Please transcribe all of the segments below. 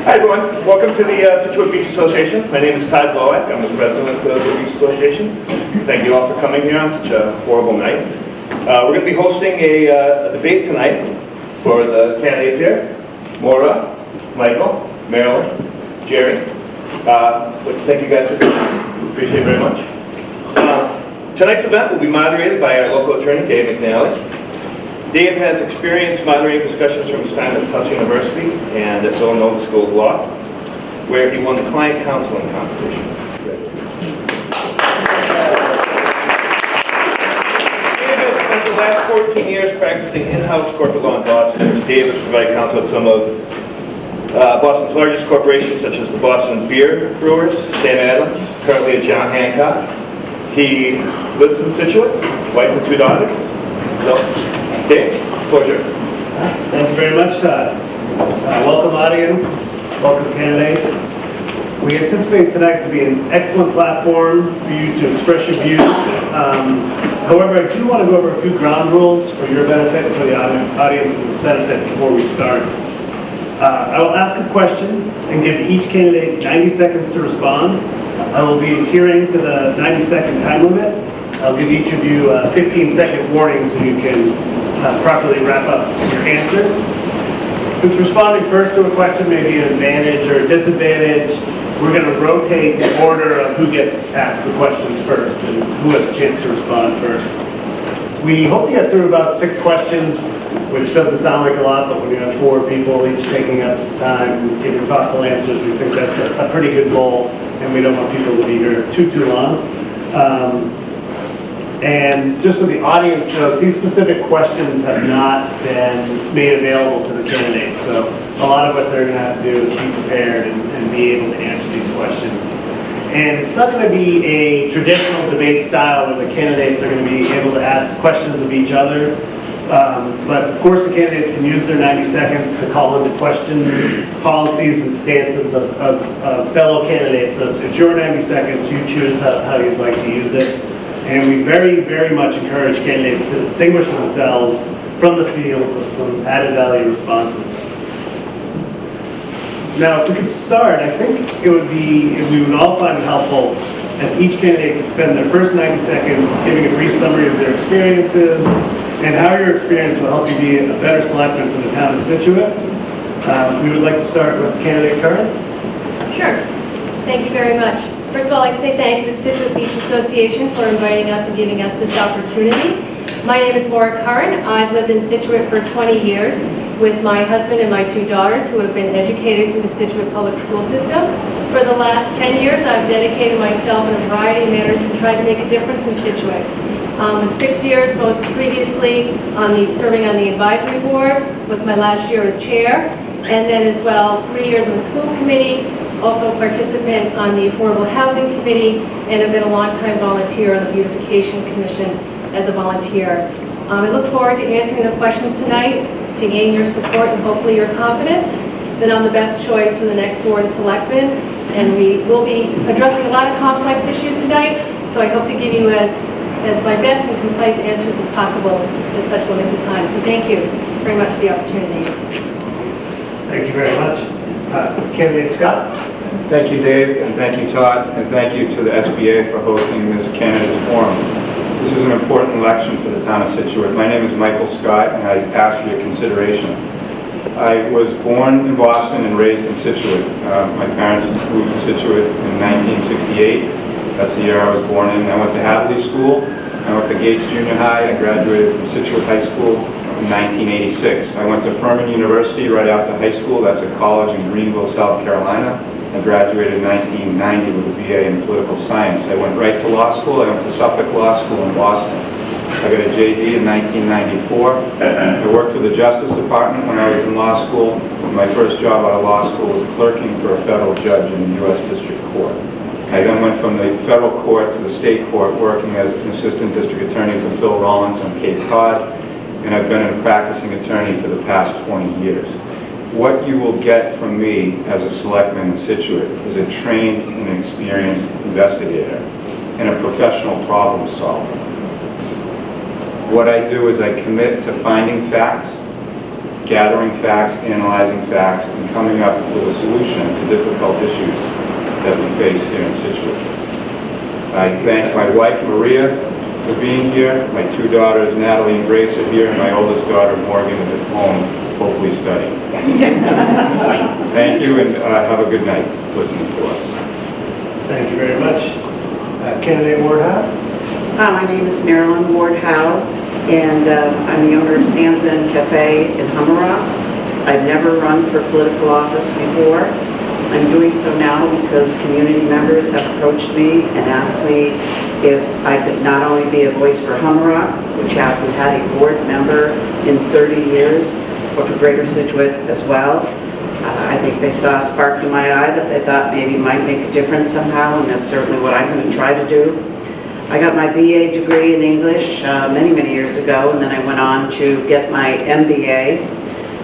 Hi everyone, welcome to the Scituate Beach Association. My name is Todd Glowak. I'm the president of the Beach Association. Thank you all for coming here on such a horrible night. We're going to be hosting a debate tonight for the candidates here. Maura, Michael, Marilyn, Jerry. Thank you guys for coming. Appreciate it very much. Tonight's event will be moderated by our local attorney, Dave McNally. Dave has experience moderating discussions from his time at Tufts University and at Villanova School of Law, where he won the client counseling competition. Dave has spent the last 14 years practicing in-house corporate law in Boston. Dave has provided counsel at some of Boston's largest corporations, such as the Boston Beer Brewers, Sam Adams, currently at John Hancock. He lives in Scituate, wife and 2 daughters. So, Dave, pleasure. Thank you very much, Todd. Welcome, audience. Welcome, candidates. We anticipate tonight to be an excellent platform for you to express your views. However, I do want to go over a few ground rules for your benefit and for the audience's benefit before we start. I will ask a question and give each candidate 90 seconds to respond. I will be adhering to the 90-second time limit. I'll give each of you a 15-second warning so you can properly wrap up your answers. Since responding first to a question may be an advantage or a disadvantage, we're going to rotate the order of who gets asked the questions first and who has a chance to respond first. We hope to get through about 6 questions, which doesn't sound like a lot, but when you have 4 people each taking up some time giving thoughtful answers, we think that's a pretty good goal, and we don't want people to be here too long. And just so the audience knows, these specific questions have not been made available to the candidates. So a lot of what they're going to have to do is be prepared and be able to answer these questions. And it's not going to be a traditional debate style where the candidates are going to be able to ask questions of each other. But of course the candidates can use their 90 seconds to call into question policies and stances of fellow candidates. So it's your 90 seconds, you choose how you'd like to use it. And we very, very much encourage candidates to distinguish themselves from the field with some added value responses. Now, if we could start, I think it would be, if we would all find it helpful, if each candidate could spend their first 90 seconds giving a brief summary of their experiences and how your experience will help you be a better selectman for the town of Scituate. We would like to start with candidate Curran. Sure. Thank you very much. First of all, I'd like to say thank you to the Scituate Beach Association for inviting us and giving us this opportunity. My name is Maura Curran. I've lived in Scituate for 20 years with my husband and my 2 daughters who have been educated through the Scituate public school system. For the last 10 years, I've dedicated myself in a variety of manners and tried to make a difference in Scituate. 6 years most previously serving on the advisory board with my last year as chair, and then as well 3 years on the school committee, also a participant on the Affordable Housing Committee, and have been a long-time volunteer on the Beautification Commission as a volunteer. I look forward to answering the questions tonight to gain your support and hopefully your confidence that I'm the best choice for the next Board of Selectmen. And we will be addressing a lot of complex issues tonight, so I hope to give you as my best and concise answers as possible in such limited time. So thank you very much for the opportunity. Thank you very much. Candidate Scott. Thank you, Dave, and thank you, Todd, and thank you to the SBA for hosting this candidates forum. This is an important election for the town of Scituate. My name is Michael Scott, and I ask for your consideration. I was born in Boston and raised in Scituate. My parents moved to Scituate in 1968. That's the year I was born in. I went to Hadley School. I went to Gates Junior High. I graduated from Scituate High School in 1986. I went to Furman University right after high school. That's a college in Greenville, South Carolina. I graduated in 1990 with a BA in political science. I went right to law school. I went to Suffolk Law School in Boston. I got a JD in 1994. I worked for the Justice Department when I was in law school. My first job out of law school was clerking for a federal judge in the U.S. District Court. I then went from the federal court to the state court working as an assistant district attorney for Phil Rollins on Cape Cod, and I've been a practicing attorney for the past 20 years. What you will get from me as a selectman in Scituate is a trained and experienced investigator and a professional problem solver. What I do is I commit to finding facts, gathering facts, analyzing facts, and coming up with a solution to difficult issues that we face here in Scituate. I thank my wife, Maria, for being here. My two daughters, Natalie and Grace, are here, and my oldest daughter, Morgan, is at home, hopefully studying. Thank you, and have a good night listening to us. Thank you very much. Candidate Ward Howe? Hi, my name is Marilyn Ward Howe, and I'm the owner of Sansan Cafe in Hummerock. I've never run for political office before. I'm doing so now because community members have approached me and asked me if I could not only be a voice for Hummerock, which hasn't had a board member in 30 years, but for Greater Scituate as well. I think they saw a spark in my eye that they thought maybe might make a difference somehow, and that's certainly what I'm going to try to do. I got my BA degree in English many, many years ago, and then I went on to get my MBA.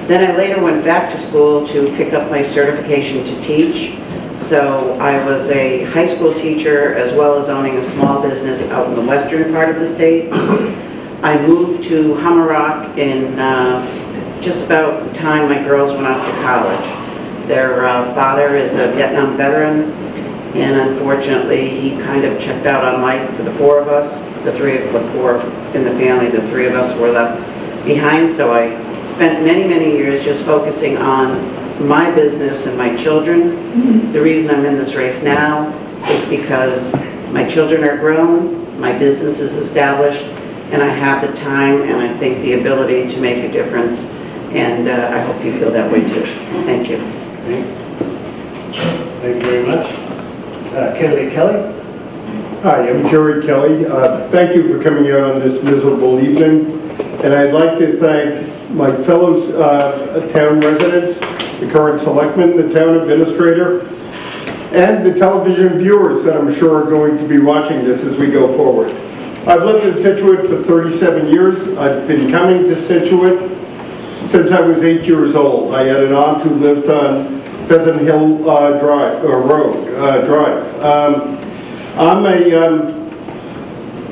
Then I later went back to school to pick up my certification to teach. So I was a high school teacher as well as owning a small business out in the western part of the state. I moved to Hummerock in just about the time my girls went off to college. Their father is a Vietnam veteran, and unfortunately he kind of checked out on life for the four of us. The four in the family, the three of us were left behind, so I spent many, many years just focusing on my business and my children. The reason I'm in this race now is because my children are grown, my business is established, and I have the time and I think the ability to make a difference. And I hope you feel that way too. Thank you. Thank you very much. Candidate Kelly? Hi, I'm Jerry Kelly. Thank you for coming out on this miserable evening. And I'd like to thank my fellow town residents, the current selectmen, the town administrator, and the television viewers that I'm sure are going to be watching this as we go forward. I've lived in Scituate for 37 years. I've been coming to Scituate since I was 8 years old. I had an aunt who lived on Pheasant Hill Drive.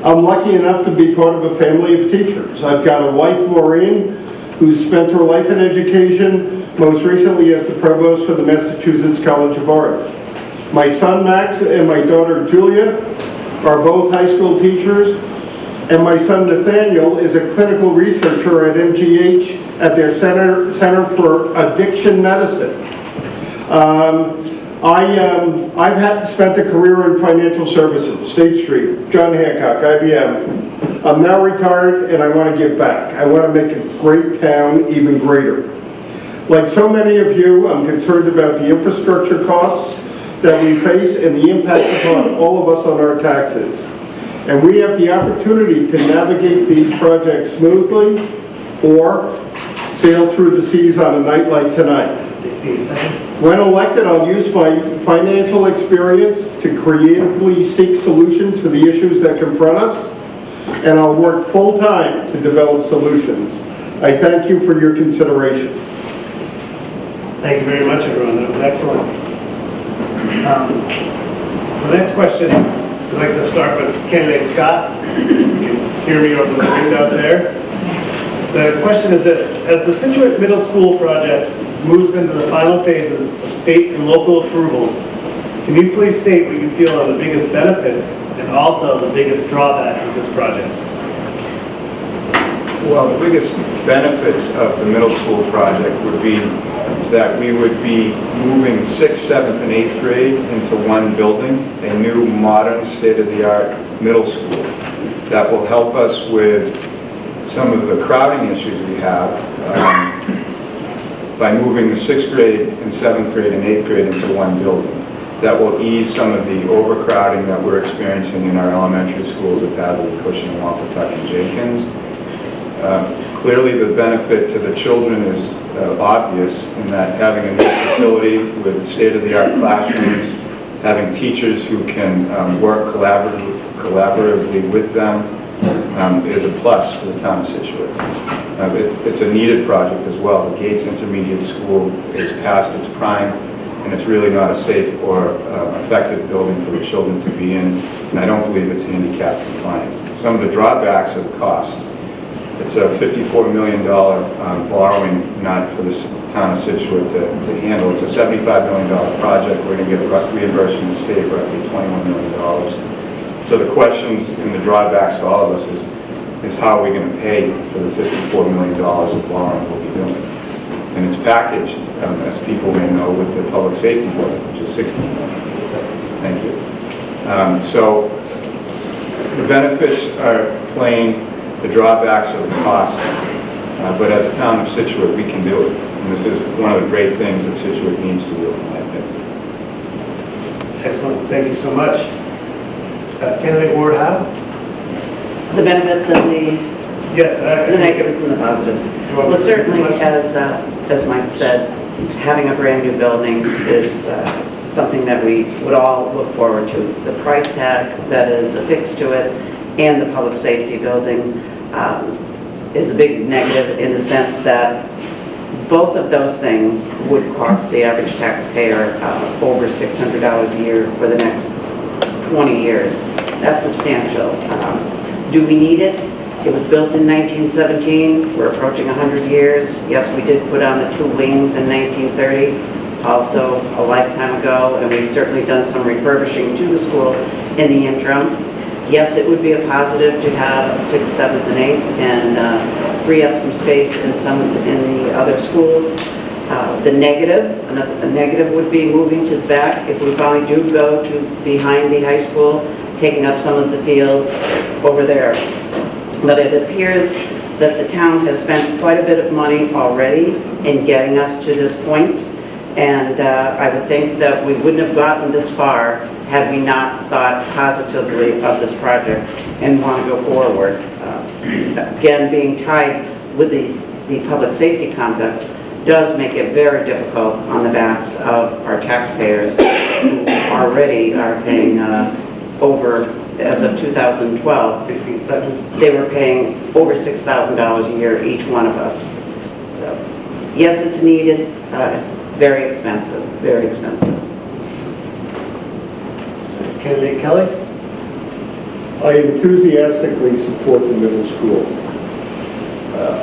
I'm lucky enough to be part of a family of teachers. I've got a wife, Maureen, who's spent her life in education, most recently as the provost for the Massachusetts College of Art. My son, Max, and my daughter, Julia, are both high school teachers, and my son, Nathaniel, is a clinical researcher at MGH at their Center for Addiction Medicine. I've spent a career in financial services, State Street, John Hancock, IBM. I'm now retired and I want to give back. I want to make a great town even greater. Like so many of you, I'm concerned about the infrastructure costs that we face and the impact upon all of us on our taxes. And we have the opportunity to navigate these projects smoothly or sail through the seas on a night like tonight. 15 seconds. When elected, I'll use my financial experience to creatively seek solutions for the issues that confront us, and I'll work full-time to develop solutions. I thank you for your consideration. Thank you very much, everyone. That was excellent. The next question, I'd like to start with candidate Scott. You can hear me over the window there. The question is this: as the Scituate Middle School project moves into the final phases of state and local approvals, can you please state what you feel are the biggest benefits and also the biggest drawbacks of this project? Well, the biggest benefits of the middle school project would be that we would be moving 6th, 7th, and 8th grade into one building, a new modern state-of-the-art middle school that will help us with some of the crowding issues we have by moving the 6th grade and 7th grade and 8th grade into one building. That will ease some of the overcrowding that we're experiencing in our elementary schools at Hadley, Cushing, Wampatuck, and Jenkins. Clearly the benefit to the children is obvious in that having a new facility with state-of-the-art classrooms, having teachers who can work collaboratively with them is a plus for the town of Scituate. It's a needed project as well. The Gates Intermediate School is past its prime, and it's really not a safe or effective building for the children to be in, and I don't believe it's handicap compliant. Some of the drawbacks are the cost. It's a $54 million borrowing nut for the town of Scituate to handle. It's a $75 million project. We're going to get reimbursed from the state roughly $21 million. So the questions and the drawbacks to all of us is how are we going to pay for the $54 million of borrowing we'll be doing? And it's packaged, as people may know, with the public safety bill, which is $16 million. Thank you. So the benefits are plain, the drawbacks are the costs. But as a town of Scituate, we can do it. And this is one of the great things that Scituate needs to do, in my opinion. Excellent, thank you so much. Candidate Ward Howe? The benefits and Yes. the negatives and the positives. You want Well, to- certainly, as Mike said, having a brand new building is something that we would all look forward to. The price tag that is affixed to it and the public safety building is a big negative in the sense that both of those things would cost the average taxpayer over $600 a year for the next 20 years. That's substantial. Do we need it? It was built in 1917. We're approaching 100 years. Yes, we did put on the 2 wings in 1930, also a lifetime ago, and we've certainly done some refurbishing to the school in the interim. Yes, it would be a positive to have 6th, 7th, and 8th and free up some space in the other schools. The negative, a negative would be moving to the back if we finally do go to behind the high school, taking up some of the fields over there. But it appears that the town has spent quite a bit of money already in getting us to this point, and I would think that we wouldn't have gotten this far had we not thought positively of this project and want to go forward. Again, being tied with the public safety conduct does make it very difficult on the backs of our taxpayers who already are paying over, as of 2012, 15 seconds. they were paying over $6,000 a year, each one of us. So, yes, it's needed, very expensive, very expensive. Candidate Kelly? I enthusiastically support the middle school.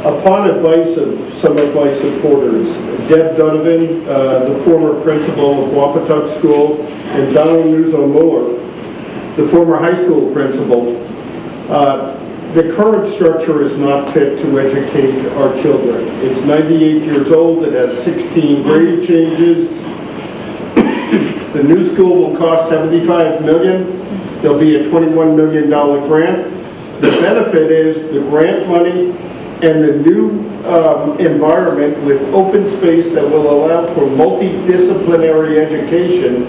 Upon advice of some of my supporters, Deb Donovan, the former principal of Wampatuck School, and Donald Nuzzo-Muller, the former high school principal, the current structure is not fit to educate our children. It's 98 years old, it has 16 grade changes. The new school will cost $75 million. There'll be a $21 million grant. The benefit is the grant money and the new environment with open space that will allow for multidisciplinary education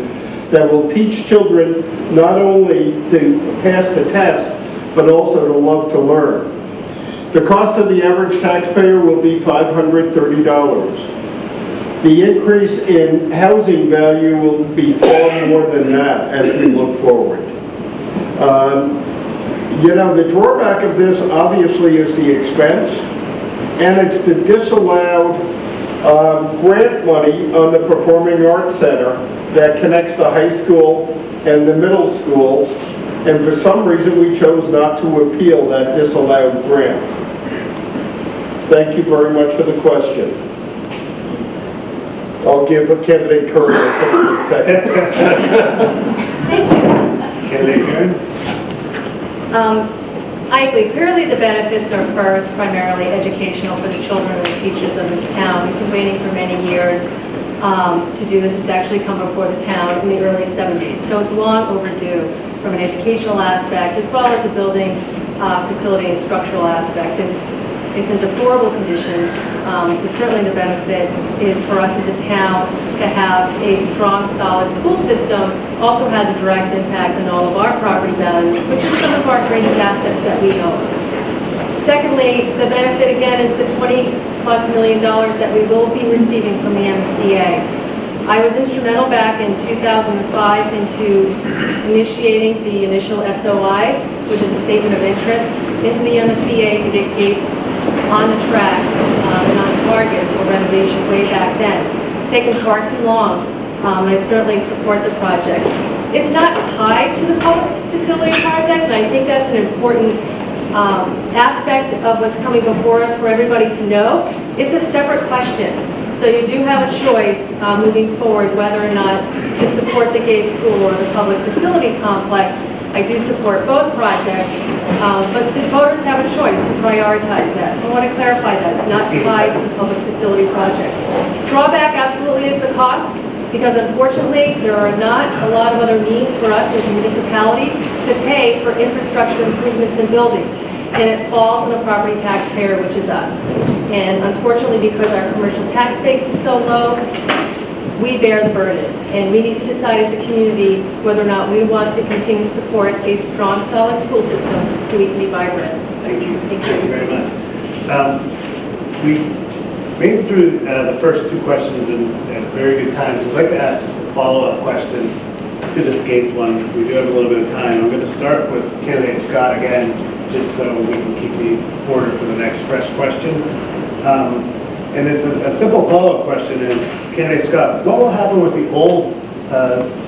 that will teach children not only to pass the test, but also to love to learn. The cost of the average taxpayer will be $530. The increase in housing value will be far more than that as we look forward. You know, the drawback of this obviously is the expense, and it's the disallowed grant money on the Performing Arts Center that connects the high school and the middle school, and for some reason we chose not to appeal that disallowed grant. Thank you very much for the question. I'll give a candidate Curry 15 seconds. Thank you. Candidate Karen? I agree. Clearly, the benefits are first primarily educational for the children and the teachers of this town. We've been waiting for many years to do this. It's actually come before the town in the early 70s. So it's long overdue from an educational aspect as well as a building facility and structural aspect. It's in deplorable condition. So certainly the benefit is for us as a town to have a strong, solid school system. Also has a direct impact on all of our property values, which are some of our greatest assets that we own. Secondly, the benefit again is the $20+ million that we will be receiving from the MSBA. I was instrumental back in 2005 into initiating the initial SOI, which is a statement of interest, into the MSBA to get gates on the track and on target for renovation way back then. It's taken far too long, and I certainly support the project. It's not tied to the public facility project, and I think that's an important aspect of what's coming before us for everybody to know, it's a separate question. So you do have a choice moving forward whether or not to support the Gates School or the public facility complex. I do support both projects, but the voters have a choice to prioritize that. So I want to clarify that. It's not tied to the public facility project. Drawback absolutely is the cost, because unfortunately, there are not a lot of other means for us as a municipality to pay for infrastructure improvements in buildings. And it falls on the property taxpayer, which is us. And unfortunately, because our commercial tax base is so low, we bear the burden. And we need to decide as a community whether or not we want to continue to support a strong, solid school system so we can be vibrant. Thank you. Thank you very much. We made it through the first two questions in very good time. So I'd like to ask just a follow-up question to this Gates one. We do have a little bit of time. I'm going to start with candidate Scott again, just so we can keep the order for the next fresh question. And it's a simple follow-up question is, candidate Scott, what will happen with the old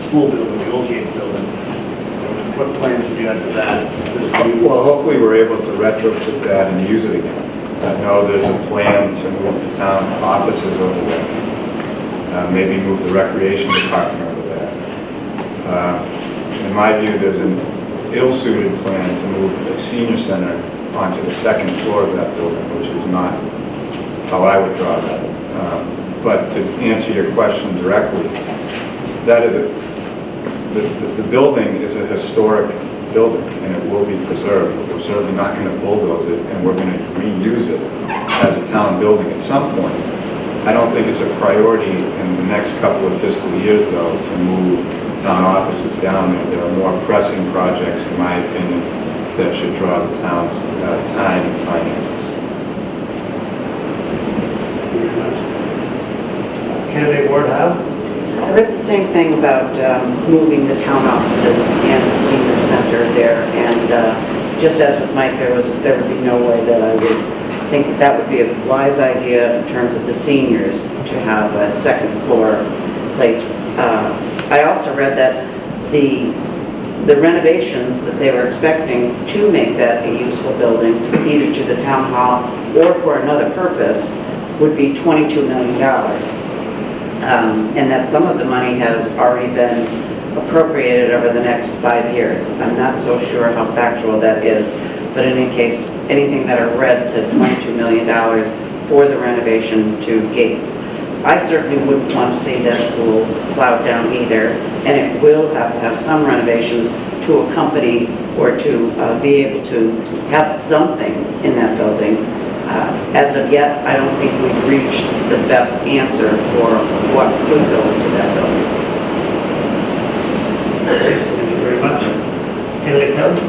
school building, the old Gates building? What plans would you have for that? Well, hopefully we're able to retrofit that and use it again. I know there's a plan to move the town offices over there. Maybe move the recreation department over there. In my view, there's an ill-suited plan to move the senior center onto the second floor of that building, which is not how I would draw that. But to answer your question directly, that is the building is a historic building, and it will be preserved. We're certainly not going to bulldoze it, and we're going to reuse it as a town building at some point. I don't think it's a priority in the next couple of fiscal years, though, to move town offices down there. There are more pressing projects, in my opinion, that should draw the town's time and finances. Thank you very much. Candidate Ward Howe? I read the same thing about moving the town offices and the senior center there, and just as with Mike, there would be no way that I would think that would be a wise idea in terms of the seniors to have a second floor place. I also read that the renovations that they were expecting to make that a useful building, either to the town hall or for another purpose, would be $22 million. And that some of the money has already been appropriated over the next 5 years. I'm not so sure how factual that is, but in any case, anything that I read said $22 million for the renovation to Gates. I certainly wouldn't want to see that school plowed down either, and it will have to have some renovations to accompany or to be able to have something in that building. As of yet, I don't think we've reached the best answer for what could go into that building. Thank you very much. Candidate Kelly?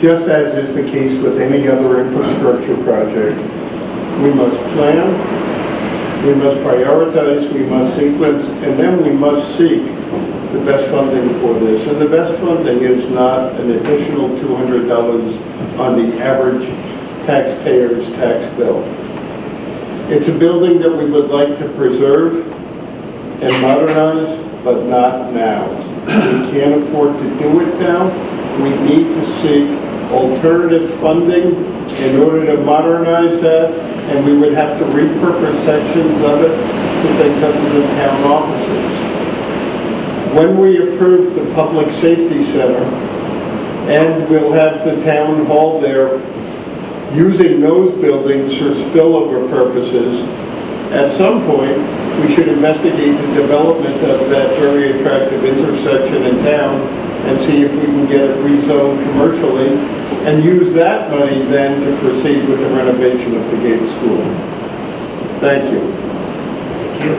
Just as is the case with any other infrastructure project, we must plan, we must prioritize, we must sequence, and then we must seek the best funding for this. And the best funding is not an additional $200 on the average taxpayer's tax bill. It's a building that we would like to preserve and modernize, but not now. We can't afford to do it now. We need to seek alternative funding in order to modernize that, and we would have to repurpose sections of it to things other than town offices. When we approve the Public Safety Center, and we'll have the town hall there, using those buildings for spillover purposes, at some point, we should investigate the development of that very attractive intersection in town and see if we can get it rezoned commercially and use that money then to proceed with the renovation of the Gates School. Thank you. Thank you.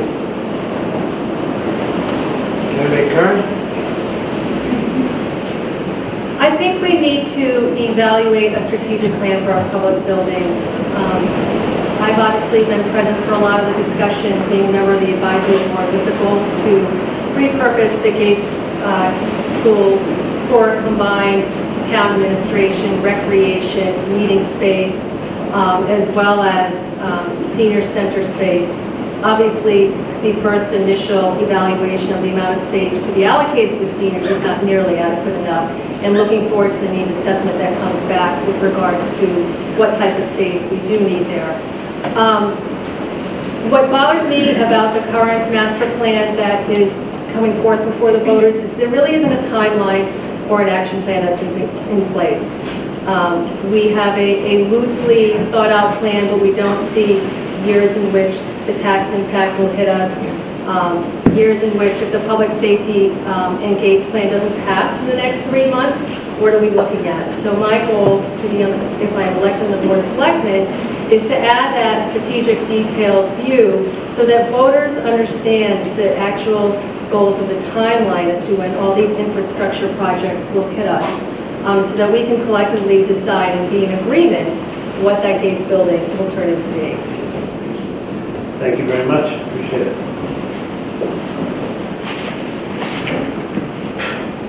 Candidate Kern? I think we need to evaluate a strategic plan for our public buildings. I've obviously been present for a lot of the discussions, being a member of the advisory board, with the goals to repurpose the Gates School for combined town administration, recreation, meeting space, as well as senior center space. Obviously, the first initial evaluation of the amount of space to be allocated to the seniors is not nearly adequate enough, and looking forward to the needs assessment that comes back with regards to what type of space we do need there. What bothers me about the current master plan that is coming forth before the voters is there really isn't a timeline or an action plan that's in place. We have a loosely thought out plan, but we don't see years in which the tax impact will hit us, years in which if the public safety and gates plan doesn't pass in the next 3 months, what are we looking at? So my goal to be, if I'm elected on the Board of Selectmen, is to add that strategic detailed view so that voters understand the actual goals of the timeline as to when all these infrastructure projects will hit us, so that we can collectively decide and be in agreement what that Gates building will turn into be. Thank you very much. Appreciate it.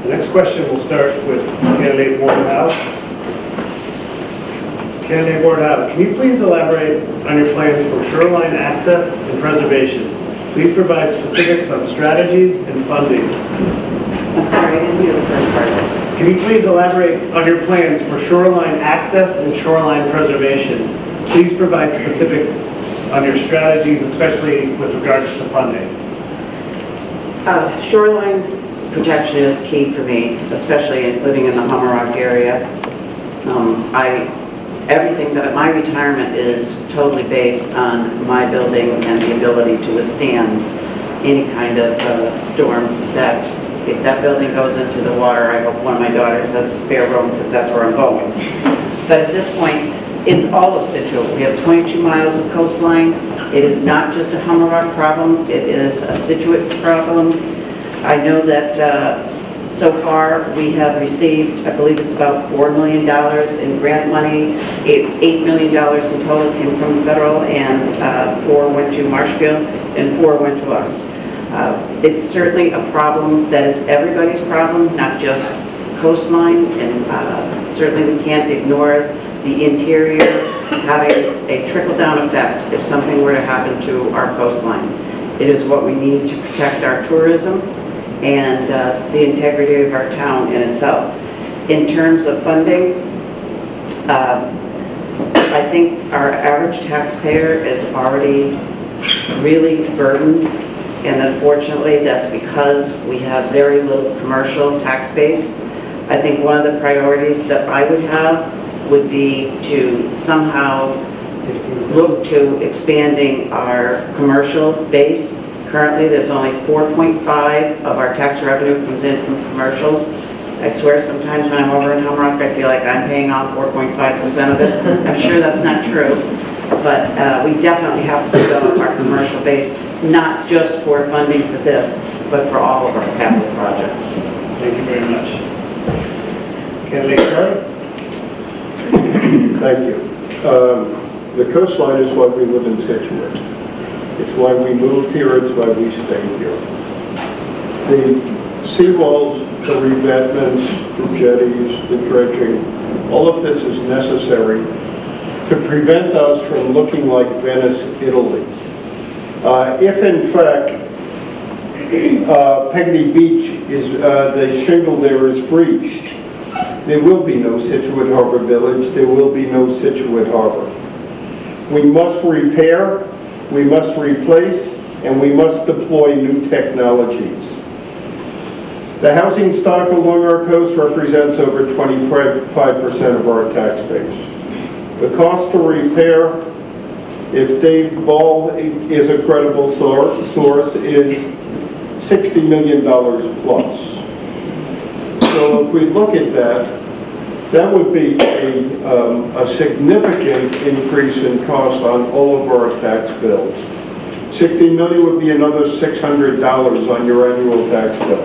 The next question will start with candidate Ward Howe. Candidate Ward Howe, can you please elaborate on your plans for shoreline access and preservation? Please provide specifics on strategies and funding. I'm sorry, I didn't hear the first part of it. Can you please elaborate on your plans for shoreline access and shoreline preservation? Please provide specifics on your strategies, especially with regards to funding. Shoreline protection is key for me, especially living in the Hummerock area. Everything that my retirement is totally based on my building and the ability to withstand any kind of storm. That if that building goes into the water, I hope one of my daughters has spare room because that's where I'm going. But at this point, it's all of Scituate. We have 22 miles of coastline. It is not just a Hummerock problem. It is a Scituate problem. I know that so far we have received, I believe it's about $4 million in grant money. $8 million in total came from the federal, and 4 went to Marshfield and 4 went to us. It's certainly a problem that is everybody's problem, not just coastline, and certainly we can't ignore the interior having a trickle-down effect if something were to happen to our coastline. It is what we need to protect our tourism and the integrity of our town in itself. In terms of funding, I think our average taxpayer is already really burdened, and unfortunately that's because we have very little commercial tax base. I think one of the priorities that I would have would be to somehow look to expanding our commercial base. Currently, there's only 4.5 of our tax revenue comes in from commercials. I swear sometimes when I'm over in Hummerock, I feel like I'm paying off 4.5% of it. I'm sure that's not true, but we definitely have to develop our commercial base, not just for funding for this, but for all of our capital projects. Thank you very much. Candidate Curry? Thank you. The coastline is why we live in Scituate. It's why we moved here, it's why we stayed here. The seawalls, the revetments, the jetties, the dredging, all of this is necessary to prevent us from looking like Venice, Italy. If in fact Peggotty Beach is, the shingle there is breached, there will be no Scituate Harbor Village, there will be no Scituate Harbor. We must repair, we must replace, and we must deploy new technologies. The housing stock along our coast represents over 25% of our tax base. The cost to repair, if Dave Ball is a credible source, is $60 million plus. So if we look at that, that would be a significant increase in cost on all of our tax bills. $60 million would be another $600 on your annual tax bill.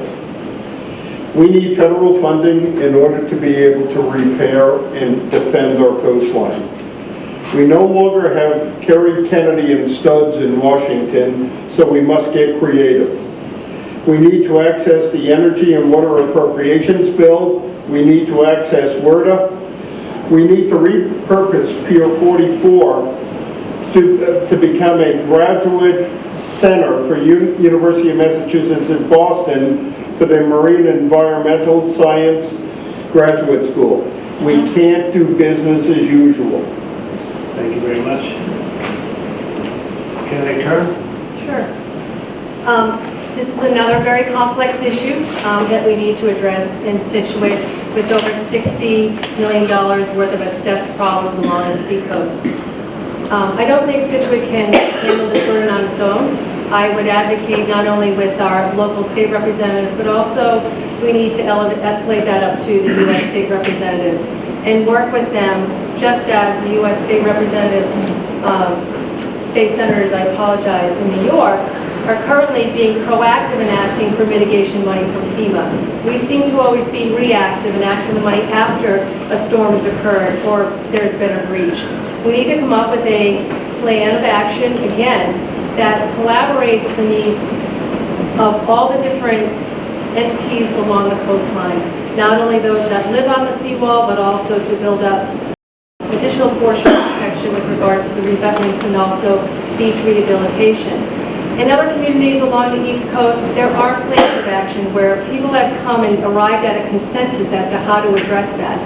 We need federal funding in order to be able to repair and defend our coastline. We no longer have Kerry, Kennedy, and Studs in Washington, so we must get creative. We need to access the Energy and Water Appropriations Bill. We need to access WRDA. We need to repurpose Pier 44 to become a graduate center for University of Massachusetts in Boston for the Marine Environmental Science Graduate School. We can't do business as usual. Thank you very much. Candidate Kern? Sure. This is another very complex issue that we need to address in Scituate with over $60 million worth of assessed problems along the seacoast. I don't think Scituate can handle this burden on its own. I would advocate not only with our local state representatives, but also we need to escalate that up to the U.S. state representatives and work with them just as the U.S. state representatives, state senators, I apologize, in New York, are currently being proactive in asking for mitigation money from FEMA. We seem to always be reactive and ask for the money after a storm has occurred or there's been a breach. We need to come up with a plan of action, again, that collaborates the needs of all the different entities along the coastline, not only those that live on the seawall, but also to build up additional foreshore protection with regards to the revetments and also beach rehabilitation. In other communities along the East Coast, there are plans of action where people have come and arrived at a consensus as to how to address that.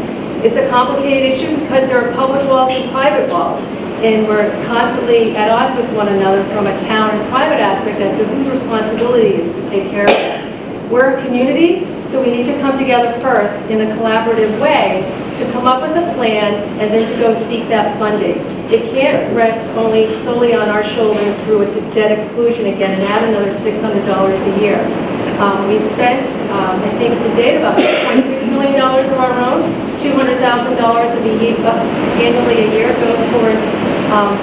It's a complicated issue because there are public walls and private walls, and we're constantly at odds with one another from a town and private aspect as to whose responsibility is to take care of it. We're a community, so we need to come together first in a collaborative way to come up with a plan and then to go seek that funding. It can't rest solely on our shoulders through a debt exclusion again and add another $600 a year. We've spent, I think to date, about $2.6 million of our own. $200,000 annually a year go towards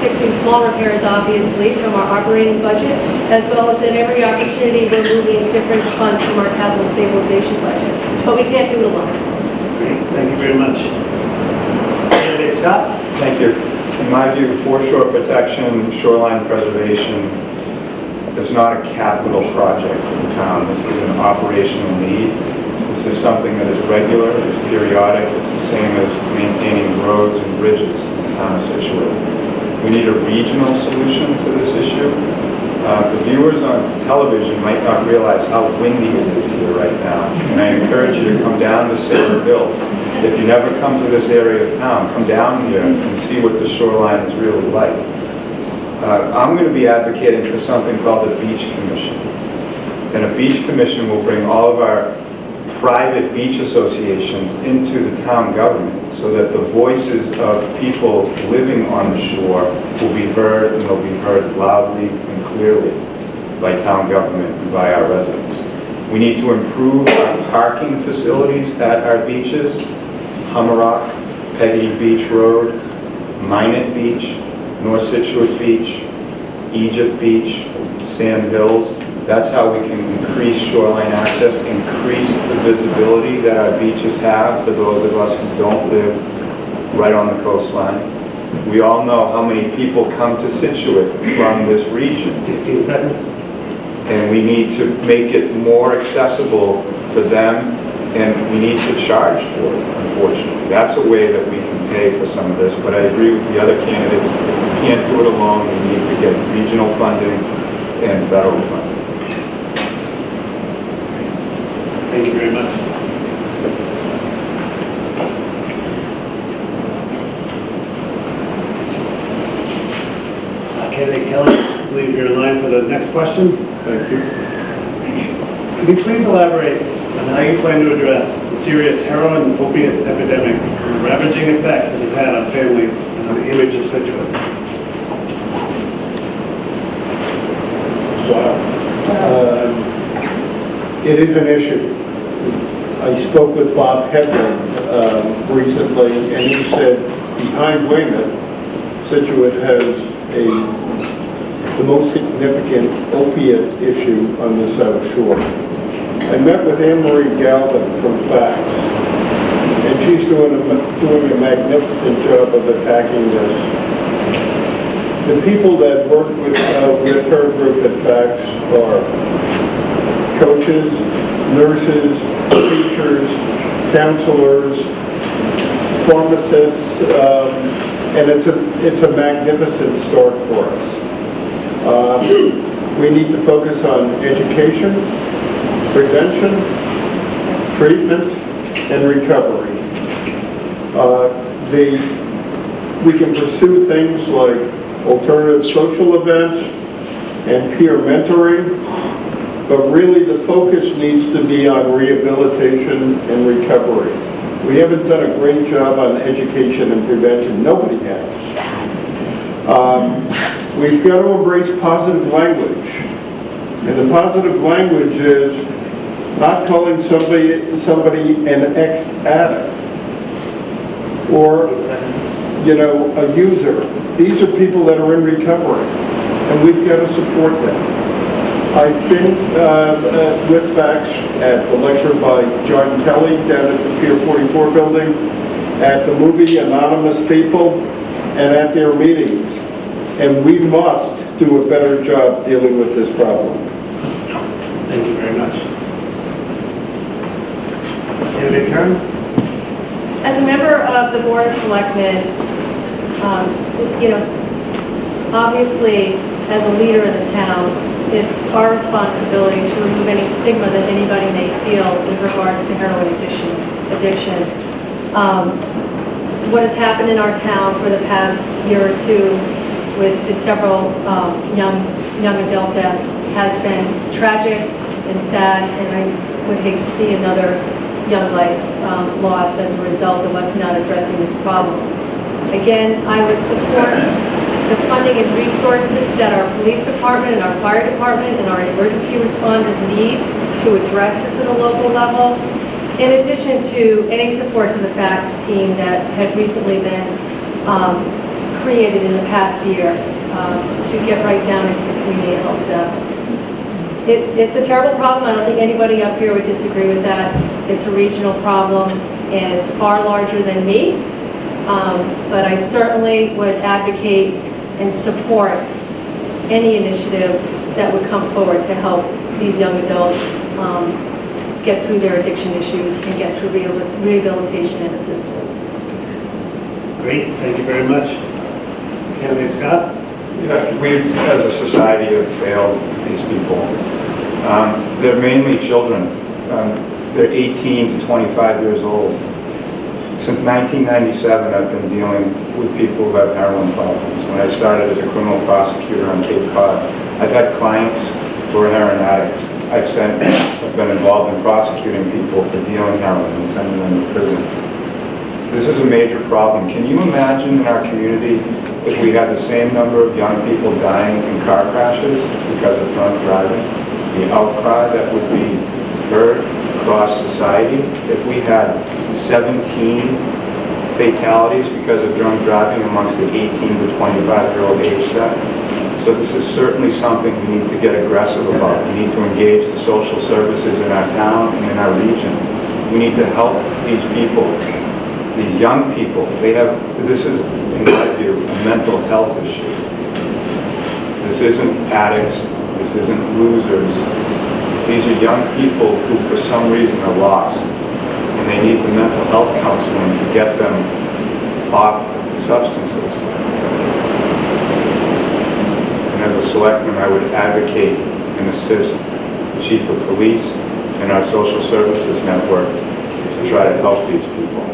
fixing small repairs, obviously, from our operating budget, as well as at every opportunity we're moving different funds from our capital stabilization budget. But we can't do it alone. Great, thank you very much. Candidate Scott? Thank you. In my view, foreshore protection, shoreline preservation is not a capital project for the town. This is an operational need. This is something that is regular, it's periodic. It's the same as maintaining roads and bridges in the town of Scituate. We need a regional solution to this issue. The viewers on television might not realize how windy it is here right now. And I encourage you to come down to Sailor Hills. If you never come to this area of town, come down here and see what the shoreline is really like. I'm going to be advocating for something called the Beach Commission. And a Beach Commission will bring all of our private beach associations into the town government so that the voices of people living on the shore will be heard, and they'll be heard loudly and clearly by town government and by our residents. We need to improve our parking facilities at our beaches, Hummerock, Peggy Beach Road, Minot Beach, North Scituate Beach, Egypt Beach, Sand Hills. That's how we can increase shoreline access, increase the visibility that our beaches have for those of us who don't live right on the coastline. We all know how many people come to Scituate from this region. 15 seconds. And we need to make it more accessible for them, and we need to charge for it, unfortunately. That's a way that we can pay for some of this, but I agree with the other candidates. We can't do it alone. We need to get regional funding and federal funding. Thank you very much. Candidate Kelly, I believe you're in line for the next question. Thank you. Could you please elaborate on how you plan to address the serious heroin and opiate epidemic and the ravaging effects it has had on families and on the image of Scituate? Wow. It is an issue. I spoke with Bob Hedlund recently, and he said behind Weymouth, Scituate has the most significant opiate issue on the South Shore. I met with Anne-Marie Galvin from FACTS, and she's doing a magnificent job of attacking this. The people that work with her group at FACTS are coaches, nurses, teachers, counselors, pharmacists, and it's a magnificent start for us. We need to focus on education, prevention, treatment, and recovery. We can pursue things like alternative social events and peer mentoring, but really the focus needs to be on rehabilitation and recovery. We haven't done a great job on education and prevention. Nobody has. We've got to embrace positive language. And the positive language is not calling somebody an ex-addict or, a user. These are people that are in recovery, and we've got to support them. I've been with facts at the lecture by John Kelly down at the Pier 44 building, at the movie Anonymous People, and at their meetings. And we must do a better job dealing with this problem. Thank you very much. Candidate Karen? As a member of the Board of Selectmen, obviously, as a leader in the town, it's our responsibility to remove any stigma that anybody may feel with regards to heroin addiction. What has happened in our town for the past year or two with several young adult deaths has been tragic and sad, and I would hate to see another young life lost as a result of us not addressing this problem. Again, I would support the funding and resources that our police department and our fire department and our emergency responders need to address this at a local level, in addition to any support to the FACTS team that has recently been created in the past year to get right down into the community and help them. It's a terrible problem. I don't think anybody up here would disagree with that. It's a regional problem, and it's far larger than me. But I certainly would advocate and support any initiative that would come forward to help these young adults get through their addiction issues and get through rehabilitation and assistance. Great, thank you very much. Candidate Scott? Yeah, we, as a society, have failed these people. They're mainly children. They're 18 to 25 years old. Since 1997, I've been dealing with people who have heroin problems. When I started as a criminal prosecutor on Cape Cod, I've had clients who are heroin addicts. I've been involved in prosecuting people for dealing heroin and sending them to prison. This is a major problem. Can you imagine in our community if we had the same number of young people dying in car crashes because of drunk driving? The outcry that would be heard across society if we had 17 fatalities because of drunk driving amongst the 18 to 25-year-old age set. So this is certainly something we need to get aggressive about. We need to engage the social services in our town and in our region. We need to help these people, these young people. This is, in my view, a mental health issue. This isn't addicts. This isn't losers. These are young people who, for some reason, are lost. And they need the mental health counseling to get them off the substances. And as a selectman, I would advocate and assist the chief of police and our social services network to try to help these people.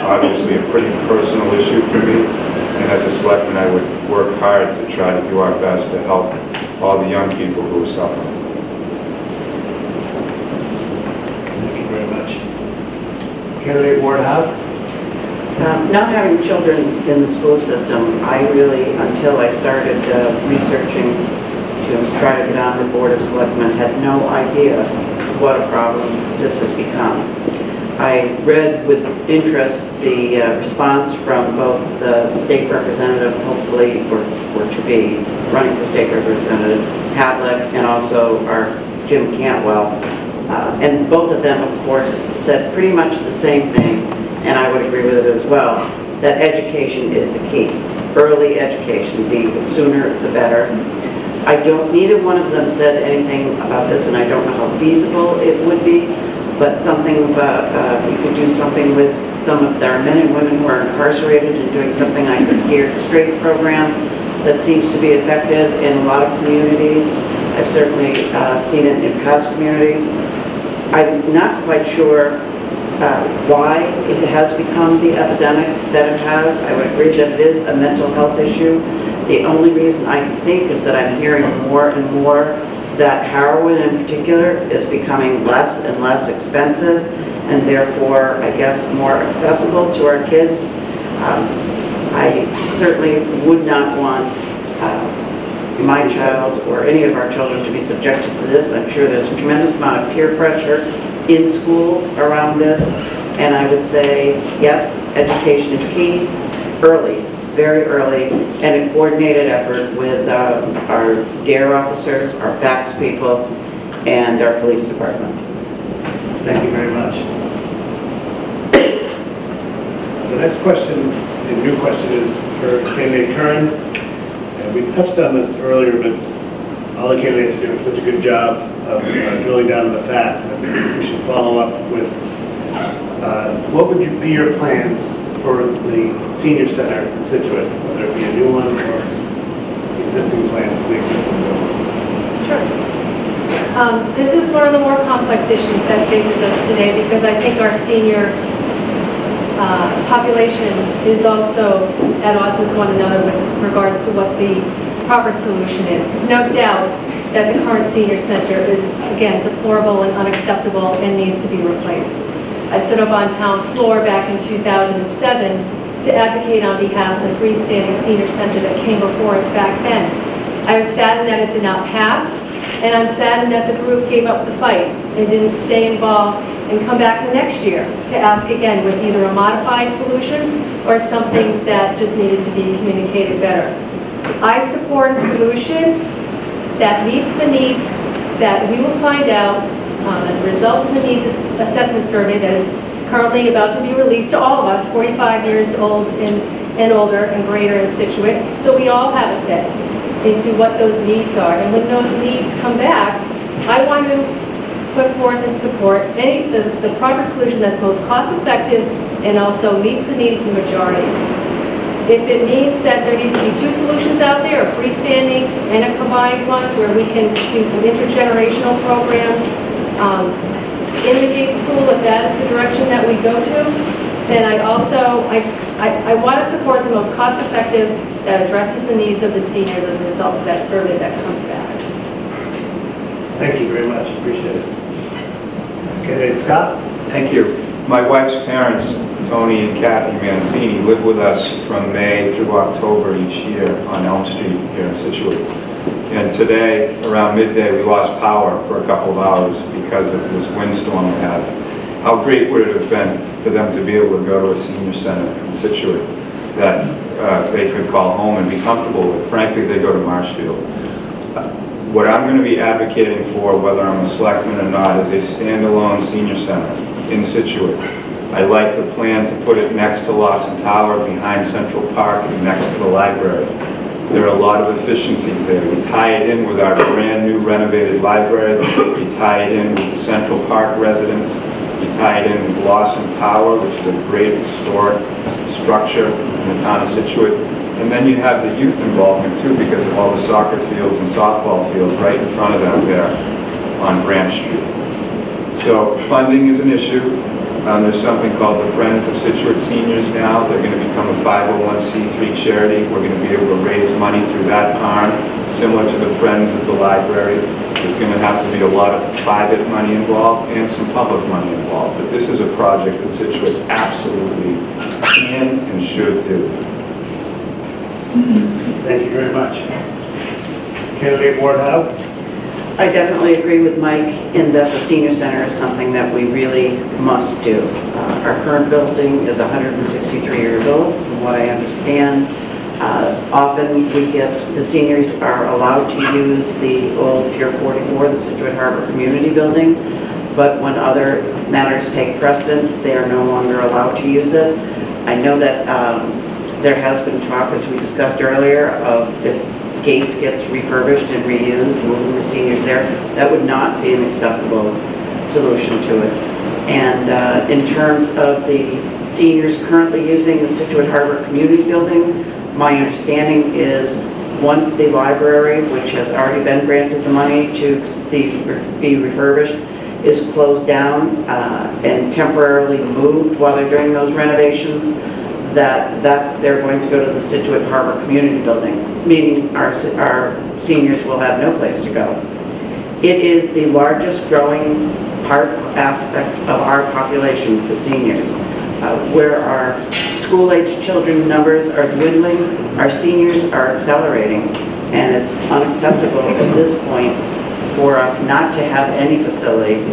Obviously, a pretty personal issue for me, and as a selectman, I would work hard to try to do our best to help all the young people who are suffering. Thank you very much. Candidate Ward Howe? Not having children in the school system, I really, until I started researching to try to get on the Board of Selectmen, had no idea what a problem this has become. I read with interest the response from both the state representative, hopefully, or to be running for state representative, Havlick, and also our Jim Cantwell. And both of them, of course, said pretty much the same thing, and I would agree with it as well, that education is the key. Early education, the sooner the better. Neither one of them said anything about this, and I don't know how feasible it would be, but something about you could do something with there are men and women who are incarcerated and doing something like the Scared Straight program that seems to be effective in a lot of communities. I've certainly seen it in past communities. I'm not quite sure why it has become the epidemic that it has. I would agree that it is a mental health issue. The only reason I can think is that I'm hearing more and more that heroin in particular is becoming less and less expensive and therefore, I guess, more accessible to our kids. I certainly would not want my child or any of our children to be subjected to this. I'm sure there's a tremendous amount of peer pressure in school around this, and I would say, yes, education is key, early, very early, and a coordinated effort with our DARE officers, our FACS people, and our police department. Thank you very much. The next question, the new question, is for candidate Curran. And we touched on this earlier, but all the candidates are doing such a good job of drilling down to the facts, and we should follow up with what would be your plans for the senior center in Scituate, whether it be a new one or existing plans for the existing building? Sure. This is one of the more complex issues that faces us today because I think our senior population is also at odds with one another with regards to what the proper solution is. There's no doubt that the current senior center is, again, deplorable and unacceptable and needs to be replaced. I stood up on town floor back in 2007 to advocate on behalf of the freestanding senior center that came before us back then. I was saddened that it did not pass, and I'm saddened that the group gave up the fight and didn't stay involved and come back the next year to ask again with either a modified solution or something that just needed to be communicated better. I support a solution that meets the needs that we will find out as a result of the needs assessment survey that is currently about to be released to all of us, 45 years old and older and greater in Scituate, so we all have a say into what those needs are. And when those needs come back, I want to put forth and support the proper solution that's most cost effective and also meets the needs of the majority. If it means that there needs to be two solutions out there, a freestanding and a combined one where we can do some intergenerational programs in the Gate School, if that is the direction that we go to, then I want to support the most cost effective that addresses the needs of the seniors as a result of that survey that comes back. Thank you very much. Appreciate it. Candidate Scott? Thank you. My wife's parents, Tony and Kathy Mancini, live with us from May through October each year on Elm Street here in Scituate. And today, around midday, we lost power for a couple of hours because of this windstorm we had. How great would it have been for them to be able to go to a senior center in Scituate that they could call home and be comfortable with. Frankly, they go to Marshfield. What I'm going to be advocating for, whether I'm a selectman or not, is a standalone senior center in Scituate. I like the plan to put it next to Lawson Tower, behind Central Park, and next to the library. There are a lot of efficiencies there. We tie it in with our brand new renovated library. We tie it in with the Central Park residents. We tie it in with Lawson Tower, which is a great historic structure in the town of Scituate. And then you have the youth involvement too, because of all the soccer fields and softball fields right in front of them there on Branch Street. So funding is an issue. There's something called the Friends of Scituate Seniors now. They're going to become a 501c3 charity. We're going to be able to raise money through that arm, similar to the Friends of the Library. There's going to have to be a lot of private money involved and some public money involved. But this is a project that Scituate absolutely can and should do. Thank you very much. Candidate Ward Howe? I definitely agree with Mike in that the senior center is something that we really must do. Our current building is 163 years old, from what I understand. Often the seniors are allowed to use the old Pier 44, the Scituate Harbor Community Building, but when other matters take precedent, they are no longer allowed to use it. I know that there has been talk, as we discussed earlier, of if Gates gets refurbished and reused, moving the seniors there, that would not be an acceptable solution to it. And in terms of the seniors currently using the Scituate Harbor Community Building. My understanding is once the library, which has already been granted the money to be refurbished, is closed down and temporarily moved while they're doing those renovations, they're going to go to the Scituate Harbor Community Building, meaning our seniors will have no place to go. It is the largest growing aspect of our population, the seniors. Where our school-age children numbers are dwindling, our seniors are accelerating, and it's unacceptable at this point for us not to have any facility.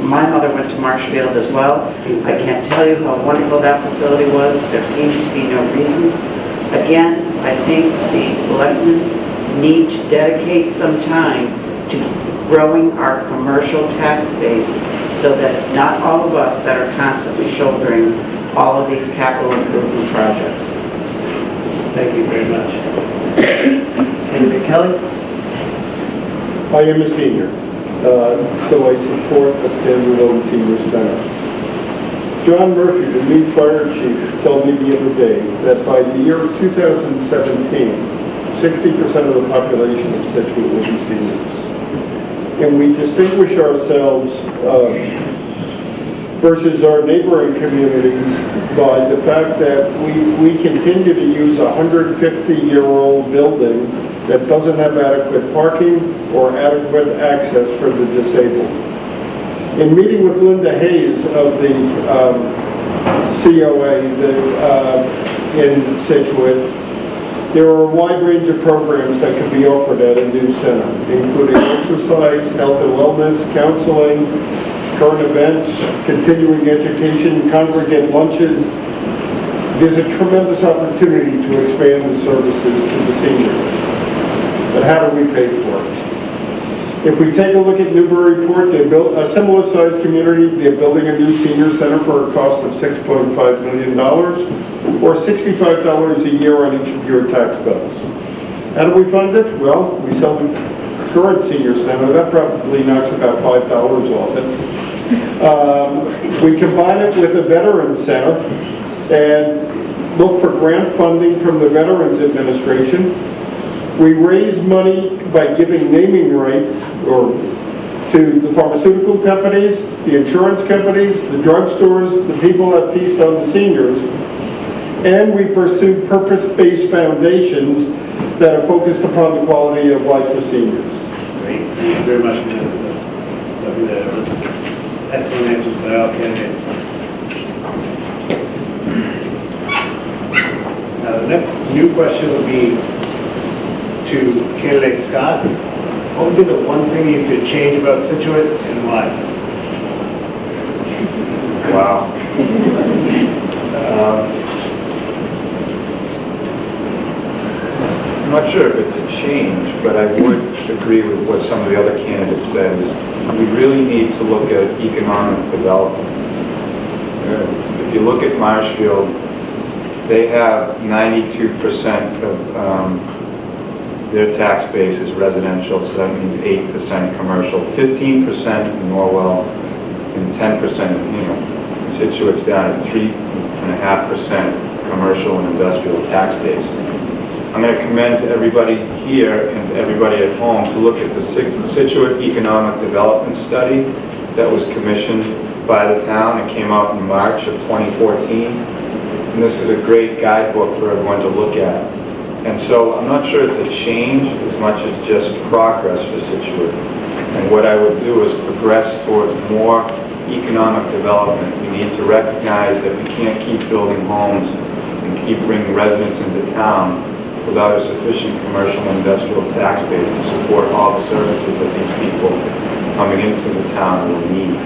My mother went to Marshfield as well. I can't tell you how wonderful that facility was. There seems to be no reason. Again, I think the selectmen need to dedicate some time to growing our commercial tax base so that it's not all of us that are constantly shouldering all of these capital improvement projects. Thank you very much. Candidate Kelly? I am a senior, so I support a standalone senior center. John Murphy, the new fire chief, told me the other day that by the year 2017, 60% of the population of Scituate will be seniors. And we distinguish ourselves versus our neighboring communities by the fact that we continue to use a 150-year-old building that doesn't have adequate parking or adequate access for the disabled. In meeting with Linda Hayes of the COA in Scituate, there are a wide range of programs that can be offered at a new center, including exercise, health and wellness, counseling, current events, continuing education, congregate lunches. There's a tremendous opportunity to expand the services to the seniors. But how do we pay for it? If we take a look at Newburyport, they built a similar sized community. They're building a new senior center for a cost of $6.5 million, or $65 a year on each of your tax bills. How do we fund it? Well, we sell the current senior center. That probably knocks about $5 off it. We combine it with a veterans center and look for grant funding from the Veterans Administration. We raise money by giving naming rights to the pharmaceutical companies, the insurance companies, the drugstores, the people that feast on the seniors. And we pursue purpose-based foundations that are focused upon the quality of life for seniors. Great. Thank you very much, Mr. Excellent answers by all candidates. Now, the next new question would be to candidate Scott. What would be the one thing you could change about Scituate and why? Wow. I'm not sure if it's a change, but I would agree with what some of the other candidates said. Is we really need to look at economic development. If you look at Marshfield, they have 92% of their tax base is residential, so that means 8% commercial, 15% in Norwell, and 10% in Situate's down at 3.5% commercial and industrial tax base. I'm going to commend to everybody here and to everybody at home to look at the Scituate Economic Development Study that was commissioned by the town. It came out in March of 2014. And this is a great guidebook for everyone to look at. And so I'm not sure it's a change as much as just progress for Scituate. And what I would do is progress towards more economic development. We need to recognize that we can't keep building homes and keep bringing residents into town without a sufficient commercial and industrial tax base to support all the services that these people coming into the town will need.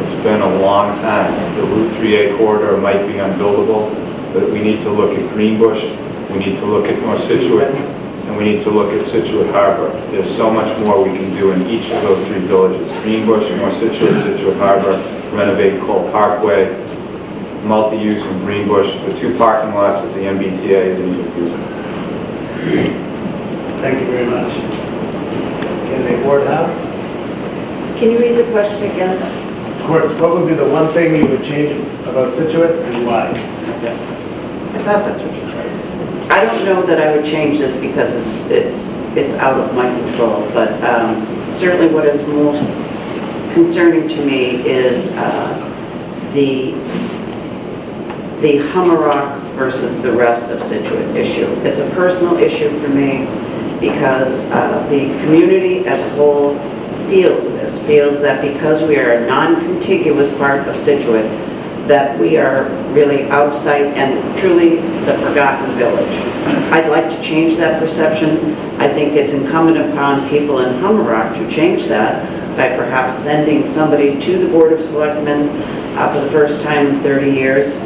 It's been a long time. The Route 3A corridor might be unbuildable, but we need to look at Greenbush, we need to look at North Scituate, and we need to look at Scituate Harbor. There's so much more we can do in each of those three villages. Greenbush, North Scituate, Scituate Harbor, renovate Cole Parkway, multi-use in Greenbush, the two parking lots that the MBTA is using. Thank you very much. Candidate Ward Howe? Can you read the question again? Of course, what would be the one thing you would change about Scituate and why? I thought that's what you said. I don't know that I would change this because it's out of my control, but certainly what is most concerning to me is the Hummerock versus the rest of Scituate issue. It's a personal issue for me because the community as a whole feels that because we are a non-contiguous part of Scituate, that we are really outside and truly the forgotten village. I'd like to change that perception. I think it's incumbent upon people in Hummerock to change that by perhaps sending somebody to the Board of Selectmen for the first time in 30 years.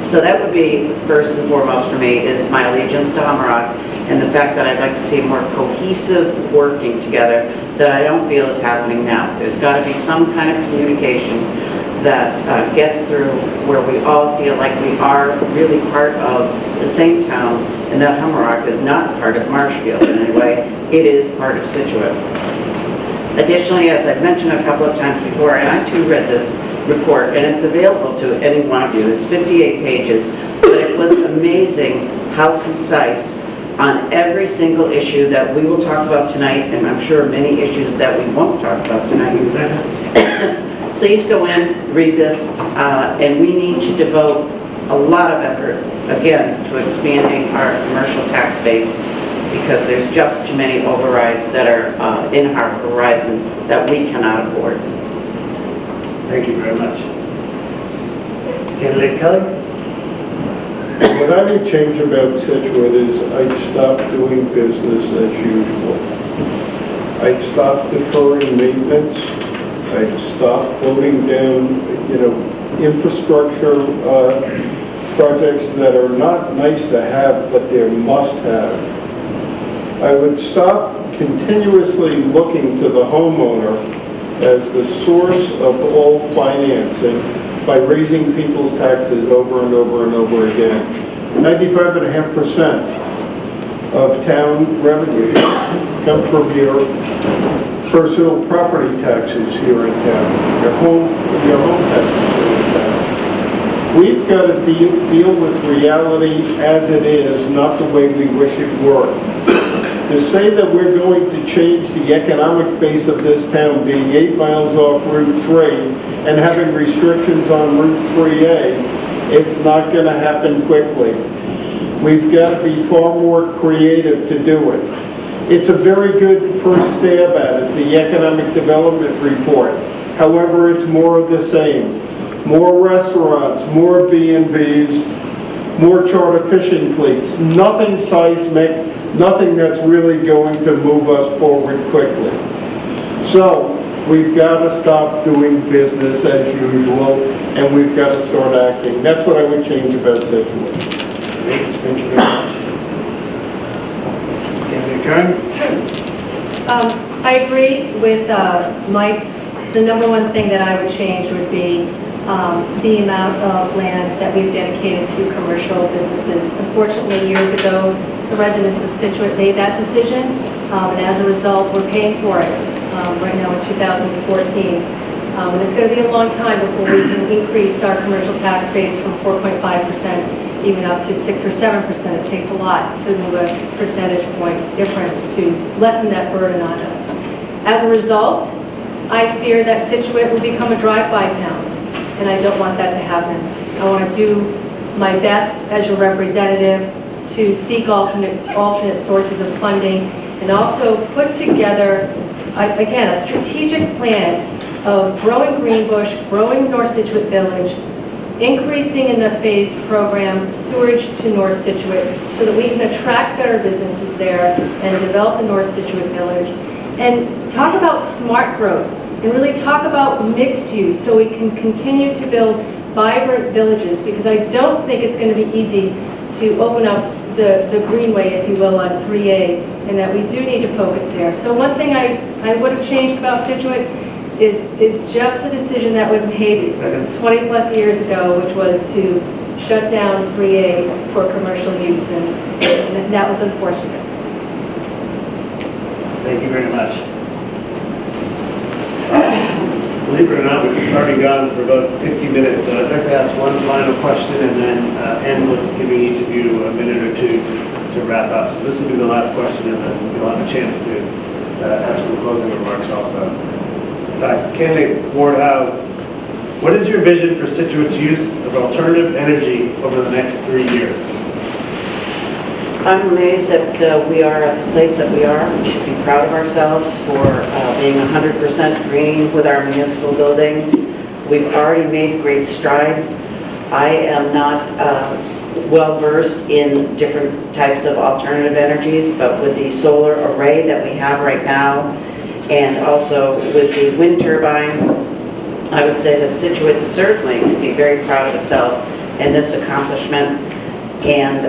So that would be first and foremost for me, is my allegiance to Hummerock and the fact that I'd like to see more cohesive working together that I don't feel is happening now. There's got to be some kind of communication that gets through where we all feel like we are really part of the same town and that Hummerock is not part of Marshfield in any way. It is part of Scituate. Additionally, as I've mentioned a couple of times before, and I too read this report, and it's available to any one of you. It's 58 pages, but it was amazing how concise on every single issue that we will talk about tonight, and I'm sure many issues that we won't talk about tonight. Please go in, read this, and we need to devote a lot of effort, again, to expanding our commercial tax base, because there's just too many overrides that are in our horizon that we cannot afford. Thank you very much. Candidate Kelly? What I would change about Scituate is I'd stop doing business as usual. I'd stop deferring maintenance. I'd stop voting down, infrastructure projects that are not nice to have, but they're must-have. I would stop continuously looking to the homeowner as the source of all financing by raising people's taxes over and over and over again. 95.5% of town revenues come from your personal property taxes here in town, your home taxes here in town. We've got to deal with reality as it is, not the way we wish it were. To say that we're going to change the economic base of this town, being 8 miles off Route 3 and having restrictions on Route 3A, it's not going to happen quickly. We've got to be far more creative to do it. It's a very good first stab at it, the Economic Development Report. However, it's more of the same. More restaurants, more B&Bs, more charter fishing fleets. Nothing seismic, nothing that's really going to move us forward quickly. So, we've got to stop doing business as usual, and we've got to start acting. That's what I would change about Scituate. Thank you very much. Candidate Karen? I agree with Mike. The number one thing that I would change would be the amount of land that we've dedicated to commercial businesses. Unfortunately, years ago, the residents of Scituate made that decision, and as a result, we're paying for it right now in 2014. And it's going to be a long time before we can increase our commercial tax base from 4.5% even up to 6 or 7%. It takes a lot to move a percentage point difference to lessen that burden on us. As a result, I fear that Scituate will become a drive-by town, and I don't want that to happen. I want to do my best as your representative to seek alternate sources of funding and also put together, again, a strategic plan of growing Greenbush, growing North Scituate Village, increasing in the phased program sewerage to North Scituate so that we can attract better businesses there and develop the North Scituate Village. And talk about smart growth and really talk about mixed use so we can continue to build vibrant villages, because I don't think it's going to be easy to open up the greenway, if you will, on 3A, and that we do need to focus there. So one thing I would have changed about Scituate is just the decision that was made 20 plus years ago, which was to shut down 3A for commercial use, and that was unfortunate. Thank you very much. I believe believe it or not, we've already gone for about 50 minutes, so I'd like to ask one final question and then end with giving each of you a minute or two to wrap up. So this will be the last question, and then you'll have a chance to have some closing remarks also. Candidate Ward Howe, what is your vision for Scituate's use of alternative energy over the next 3 years? I'm amazed that we are at the place that we are. We should be proud of ourselves for being 100% green with our municipal buildings. We've already made great strides. I am not well-versed in different types of alternative energies, but with the solar array that we have right now, and also with the wind turbine, I would say that Scituate certainly can be very proud of itself in this accomplishment. And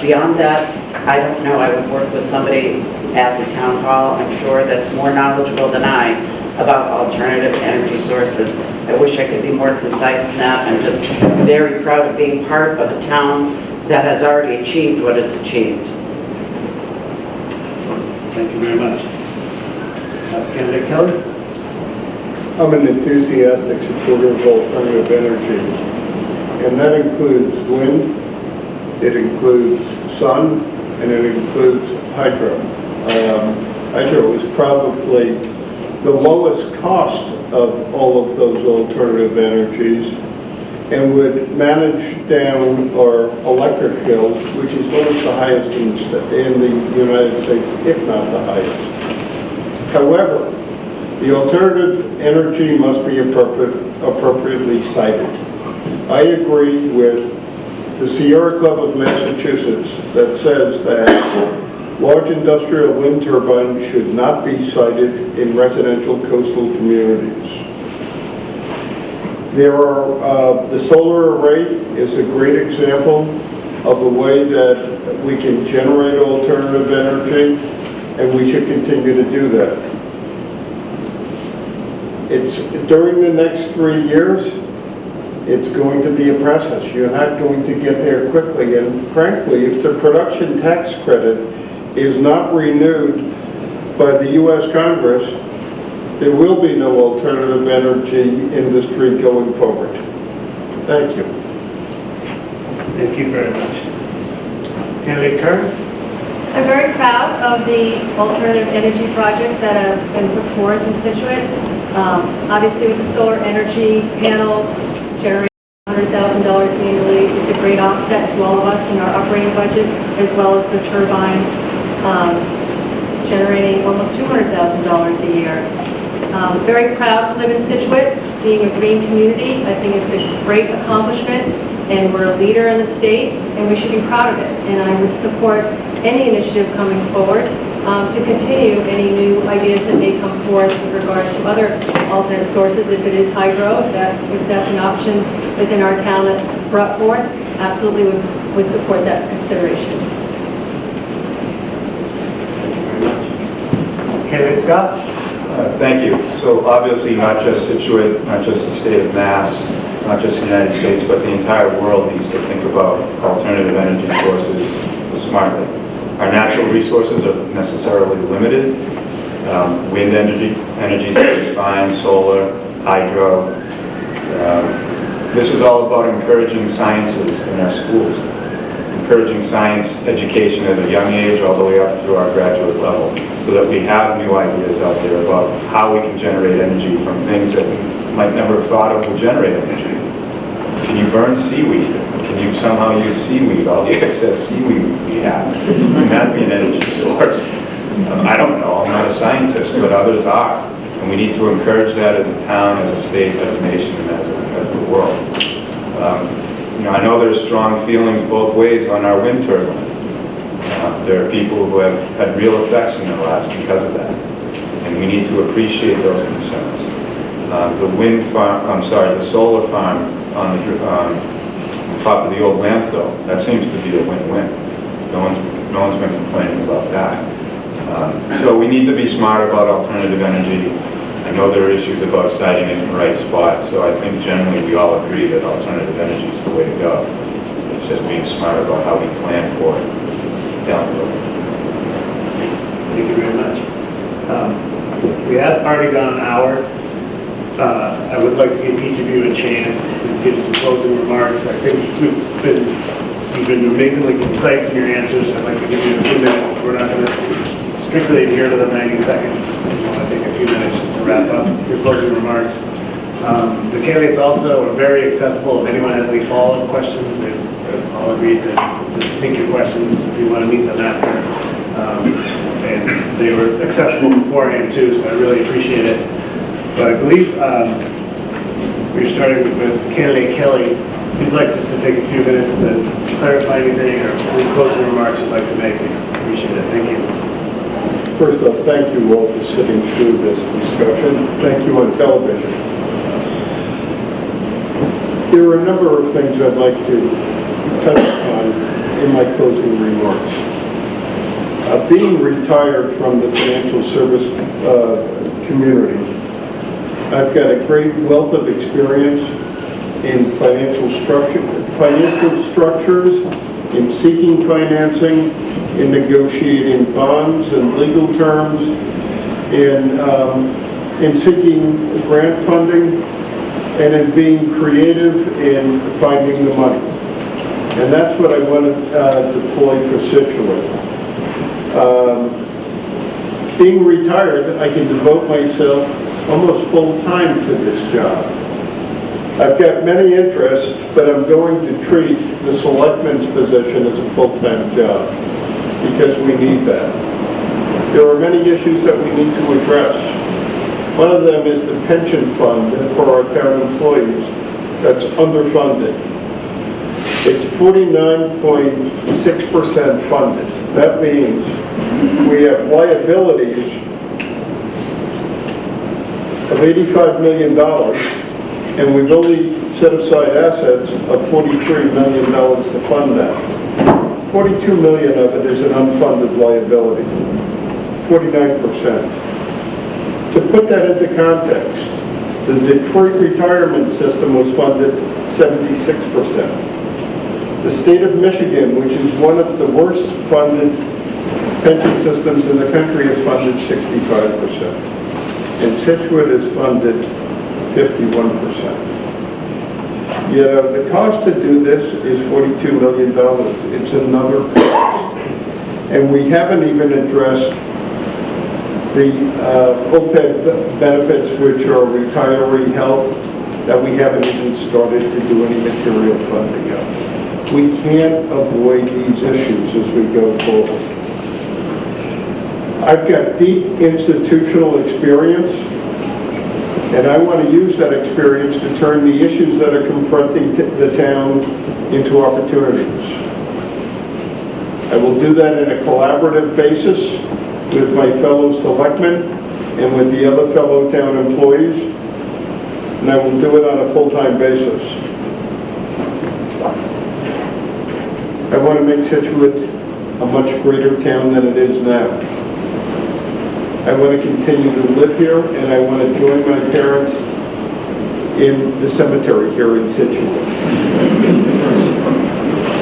beyond that, I don't know, I would work with somebody at the town hall, I'm sure, that's more knowledgeable than I about alternative energy sources. I wish I could be more concise than that. I'm just very proud of being part of a town that has already achieved what it's achieved. Thank you very much. Candidate Kelly? I'm an enthusiastic supporter of alternative energy, and that includes wind, it includes sun, and it includes hydro. Hydro is probably the lowest cost of all of those alternative energies and would manage down our electric bills, which is one of the highest in the United States, if not the highest. However, the alternative energy must be appropriately cited. I agree with the Sierra Club of Massachusetts that says that large industrial wind turbines should not be sited in residential coastal communities. The solar array is a great example of a way that we can generate alternative energy, and we should continue to do that. During the next 3 years, it's going to be a process. You're not going to get there quickly. And frankly, if the production tax credit is not renewed by the U.S. Congress, there will be no alternative energy industry going forward. Thank you. Thank you very much. Candidate Kerr? I'm very proud of the alternative energy projects that have been put forth in Scituate. Obviously, with the solar energy panel generating $100,000 annually, it's a great offset to all of us in our operating budget, as well as the turbine generating almost $200,000 a year. Very proud to live in Scituate, being a green community. I think it's a great accomplishment, and we're a leader in the state, and we should be proud of it. And I would support any initiative coming forward to continue any new ideas that may come forth with regards to other alternate sources. If it is hydro, if that's an option within our town that's brought forth, absolutely would support that consideration. Candidate Scott? Thank you. So obviously not just Scituate, not just the state of Mass, not just the United States, but the entire world needs to think about alternative energy sources smartly. Our natural resources are necessarily limited. Wind energy is fine, solar, hydro. This is all about encouraging sciences in our schools, encouraging science education at a young age all the way up through our graduate level, so that we have new ideas out there about how we can generate energy from things that we might never have thought of would generate energy. Can you burn seaweed? Can you somehow use seaweed, all the excess seaweed we have? Can that be an energy source? I don't know, I'm not a scientist, but others are. And we need to encourage that as a town, as a state, as a nation, and as the world. I know there's strong feelings both ways on our wind turbine. There are people who have had real effects in their lives because of that. And we need to appreciate those concerns. The solar farm on the top of the old landfill, that seems to be a win-win. No one's been complaining about that. So we need to be smart about alternative energy. I know there are issues about siting it in the right spot, so I think generally we all agree that alternative energy is the way to go. It's just being smart about how we plan for it down the road. Thank you very much. We have already gone an hour. I would like to give each of you a chance to give some closing remarks. I think you've been amazingly concise in your answers. I'd like to give you a few minutes. We're not going to strictly adhere to the 90 seconds. I want to take a few minutes just to wrap up your closing remarks. The candidates also are very accessible. If anyone has any follow-up questions, they've all agreed to take your questions if you want to meet them after. And they were accessible beforehand too, so I really appreciate it. But I believe we're starting with candidate Kelly. If you'd like just to take a few minutes to clarify anything or any closing remarks you'd like to make, appreciate it. Thank you. First off, thank you all for sitting through this discussion. Thank you on television. There are a number of things I'd like to touch upon in my closing remarks. Being retired from the financial service community, I've got a great wealth of experience in financial structures, in seeking financing, in negotiating bonds and legal terms, in seeking grant funding, and in being creative in finding the money. And that's what I want to deploy for Scituate. Being retired, I can devote myself almost full-time to this job. I've got many interests, but I'm going to treat the selectman's position as a full-time job because we need that. There are many issues that we need to address. One of them is the pension fund for our town employees that's underfunded. It's 49.6% funded. That means we have liabilities of $85 million, and we've only set aside assets of $43 million to fund that. 42 million of it is an unfunded liability, 49%. To put that into context, the Detroit retirement system was funded 76%. The state of Michigan, which is one of the worst funded pension systems in the country, is funded 65%. And Scituate is funded 51%. The cost to do this is $42 million. It's another cost. And we haven't even addressed the OPEB benefits, which are retiree health, that we haven't even started to do any material funding of. We can't avoid these issues as we go forward. I've got deep institutional experience, and I want to use that experience to turn the issues that are confronting the town into opportunities. I will do that in a collaborative basis with my fellow selectmen and with the other fellow town employees, and I will do it on a full-time basis. I want to make Scituate a much greater town than it is now. I want to continue to live here, and I want to join my parents in the cemetery here in Scituate.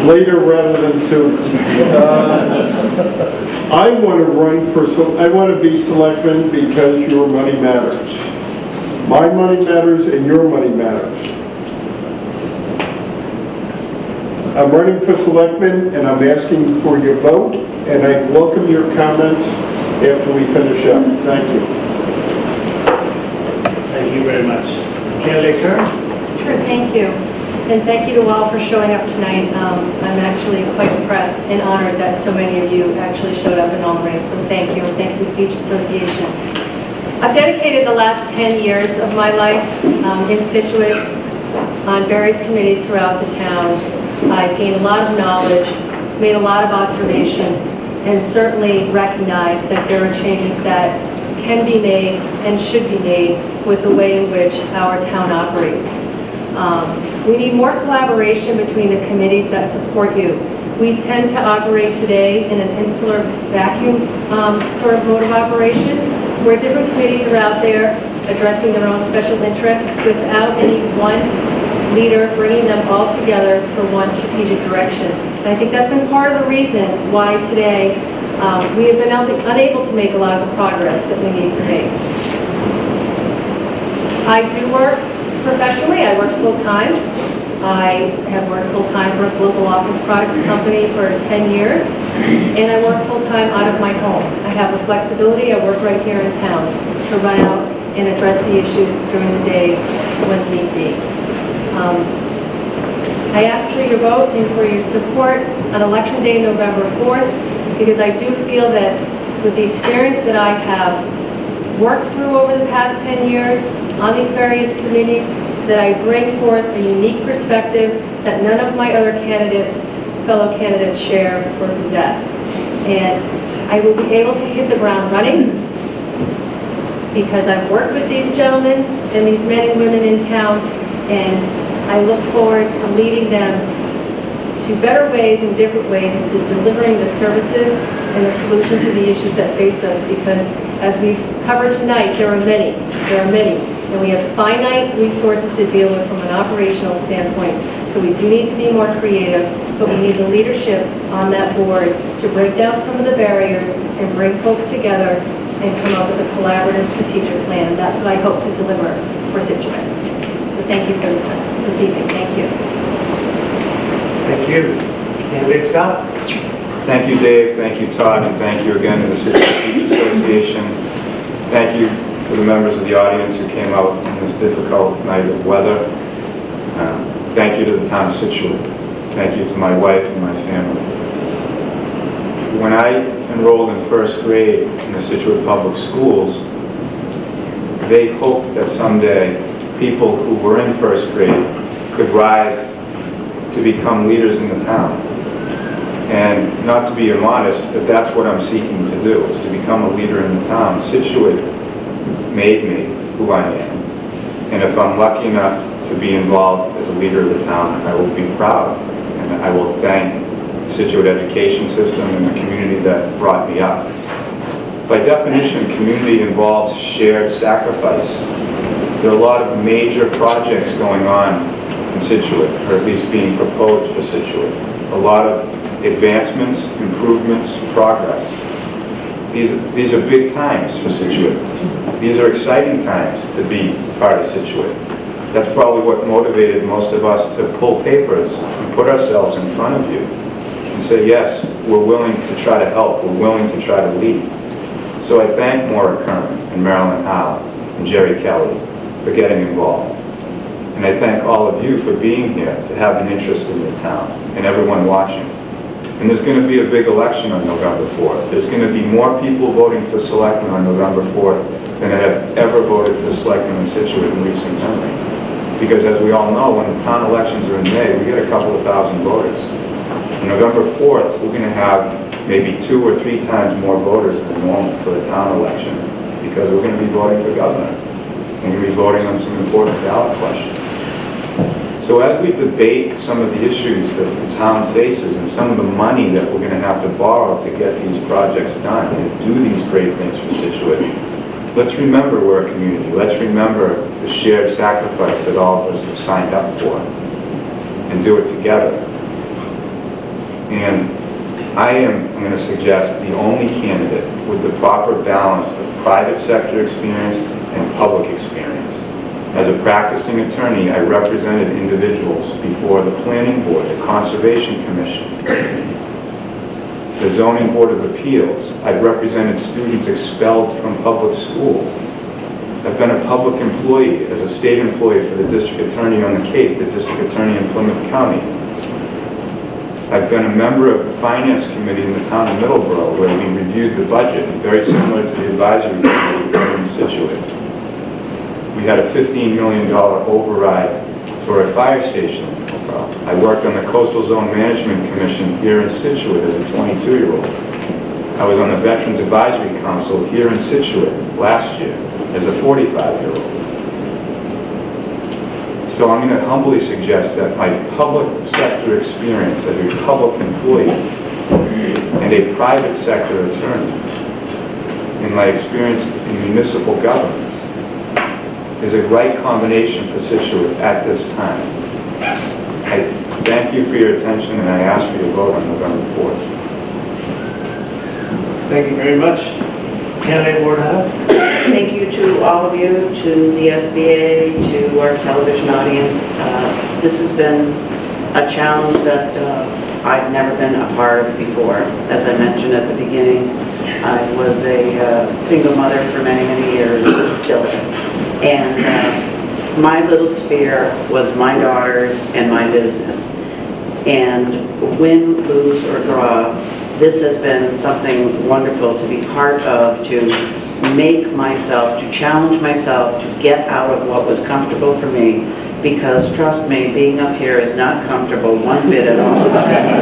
Later rather than soon. I want to be selectman because your money matters. My money matters and your money matters. I'm running for selectman and I'm asking for your vote, and I welcome your comments after we finish up. Thank you. Thank you very much. Candidate Kern? Sure, thank you. And thank you to all for showing up tonight. I'm actually quite impressed and honored that so many of you actually showed up in Albright, so thank you, and thank you to the Beach Association. I've dedicated the last 10 years of my life in Scituate on various committees throughout the town. I've gained a lot of knowledge, made a lot of observations, and certainly recognize that there are changes that can be made and should be made with the way in which our town operates. We need more collaboration between the committees that support you. We tend to operate today in an insular vacuum sort of mode of operation, where different committees are out there addressing their own special interests without any one leader bringing them all together for one strategic direction. And I think that's been part of the reason why today we have been unable to make a lot of the progress that we need to make. I do work professionally. I work full-time. I have worked full-time for a local office products company for 10 years, and I work full-time out of my home. I have the flexibility. I work right here in town to run out and address the issues during the day when need be. I ask for your vote and for your support on Election Day, November 4th, because I do feel that with the experience that I have worked through over the past 10 years on these various committees, that I bring forth a unique perspective that none of my other candidates, fellow candidates, share or possess. And I will be able to hit the ground running because I've worked with these gentlemen and these men and women in town, and I look forward to leading them to better ways and different ways and to delivering the services and the solutions to the issues that face us, because as we've covered tonight, there are many, and we have finite resources to deal with from an operational standpoint. So we do need to be more creative, but we need the leadership on that board to break down some of the barriers and bring folks together and come up with a collaborative strategic plan. That's what I hope to deliver for Scituate. So thank you for this evening. Thank you. Thank you. Candidate Scott? Thank you, Dave. Thank you, Todd. And thank you again to the Scituate Beach Association. Thank you to the members of the audience who came out on this difficult night of weather. Thank you to the town of Scituate. Thank you to my wife and my family. When I enrolled in first grade in the Scituate Public Schools, they hoped that someday people who were in first grade could rise to become leaders in the town. And not to be immodest, but that's what I'm seeking to do, is to become a leader in the town. Scituate made me who I am. And if I'm lucky enough to be involved as a leader of the town, I will be proud. And I will thank the Scituate education system and the community that brought me up. By definition, community involves shared sacrifice. There are a lot of major projects going on in Scituate, or at least being proposed for Scituate. A lot of advancements, improvements, progress. These are big times for Scituate. These are exciting times to be part of Scituate. That's probably what motivated most of us to pull papers and put ourselves in front of you and say, yes, we're willing to try to help, we're willing to try to lead. So I thank Maura Curran and Marilyn Howe and Jerry Kelly for getting involved. And I thank all of you for being here to have an interest in the town and everyone watching. And there's going to be a big election on November 4th. There's going to be more people voting for selectmen on November 4th than have ever voted for selectmen in Scituate in recent memory. Because as we all know, when the town elections are in May, we get a couple of thousand voters. On November 4th, we're going to have maybe 2 or 3 times more voters than normal for the town election, because we're going to be voting for governor. We're going to be voting on some important ballot questions. So as we debate some of the issues that the town faces and some of the money that we're going to have to borrow to get these projects done and do these great things for Scituate, let's remember we're a community. Let's remember the shared sacrifice that all of us have signed up for and do it together. And I'm going to suggest, the only candidate with the proper balance of private sector experience and public experience. As a practicing attorney, I represented individuals before the Planning Board, the Conservation Commission, the Zoning Board of Appeals. I've represented students expelled from public school. I've been a public employee as a state employee for the District Attorney on the Cape, the District Attorney in Plymouth County. I've been a member of the Finance Committee in the town of Middleborough, where we reviewed the budget, very similar to the advisory committee in Scituate. We had a $15 million override for a fire station. I worked on the Coastal Zone Management Commission here in Scituate as a 22-year-old. I was on the Veterans Advisory Council here in Scituate last year as a 45-year-old. So I'm going to humbly suggest that my public sector experience as a public employee and a private sector attorney, and my experience in municipal government, is a right combination for Scituate at this time. I thank you for your attention, and I ask for your vote on November 4th. Thank you very much. Candidate Ward Howe? Thank you, to all of you, to the SBA, to our television audience. This has been a challenge that I've never been a part of before. As I mentioned at the beginning, I was a single mother for many, many years, still am. And my little sphere was my daughters and my business. And win, lose, or draw, this has been something wonderful to be part of, to make myself, to challenge myself, to get out of what was comfortable for me, because trust me, being up here is not comfortable one bit at all,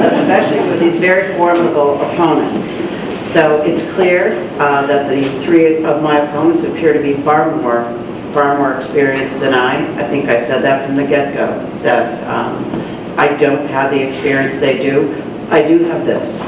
especially with these very formidable opponents. So it's clear that the three of my opponents appear to be far more experienced than I. I think I said that from the get-go, that I don't have the experience they do. I do have this.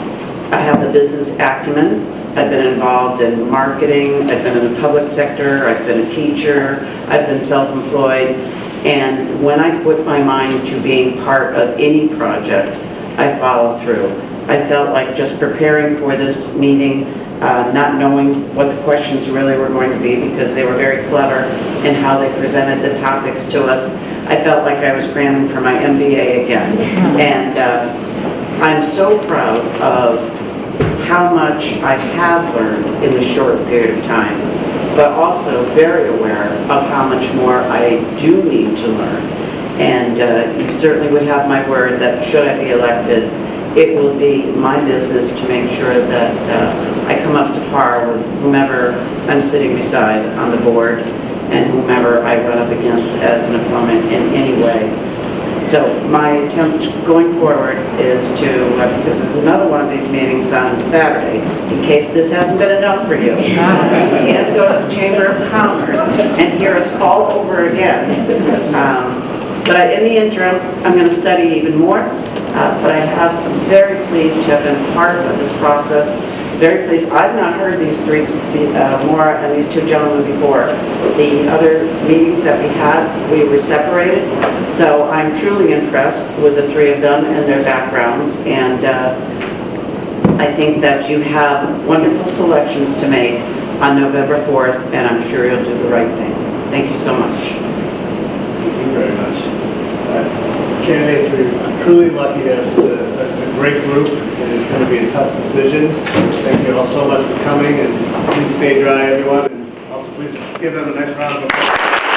I have the business acumen. I've been involved in marketing. I've been in the public sector. I've been a teacher. I've been self-employed. And when I put my mind to being part of any project, I follow through. I felt like just preparing for this meeting, not knowing what the questions really were going to be, because they were very clever in how they presented the topics to us, I felt like I was cramming for my MBA again. And I'm so proud of how much I have learned in the short period of time, but also very aware of how much more I do need to learn. And you certainly would have my word that should I be elected, it will be my business to make sure that I come up to par with whomever I'm sitting beside on the board and whomever I run up against as an opponent in any way. So my attempt going forward is to, because there's another one of these meetings on Saturday, in case this hasn't been enough for you. You can't go to the Chamber of Commerce and hear us all over again. But in the interim, I'm going to study even more. But I'm very pleased to have been part of this process. Very pleased. I've not heard these three, Maura and these two gentlemen before. The other meetings that we had, we were separated. So I'm truly impressed with the three of them and their backgrounds. And I think that you have wonderful selections to make on November 4th, and I'm sure you'll do the right thing. Thank you so much. Thank you very much. Candidates, we're truly lucky to have a great group, and it's going to be a tough decision. Thank you all so much for coming, and please stay dry, everyone, and also please give them a nice round of applause.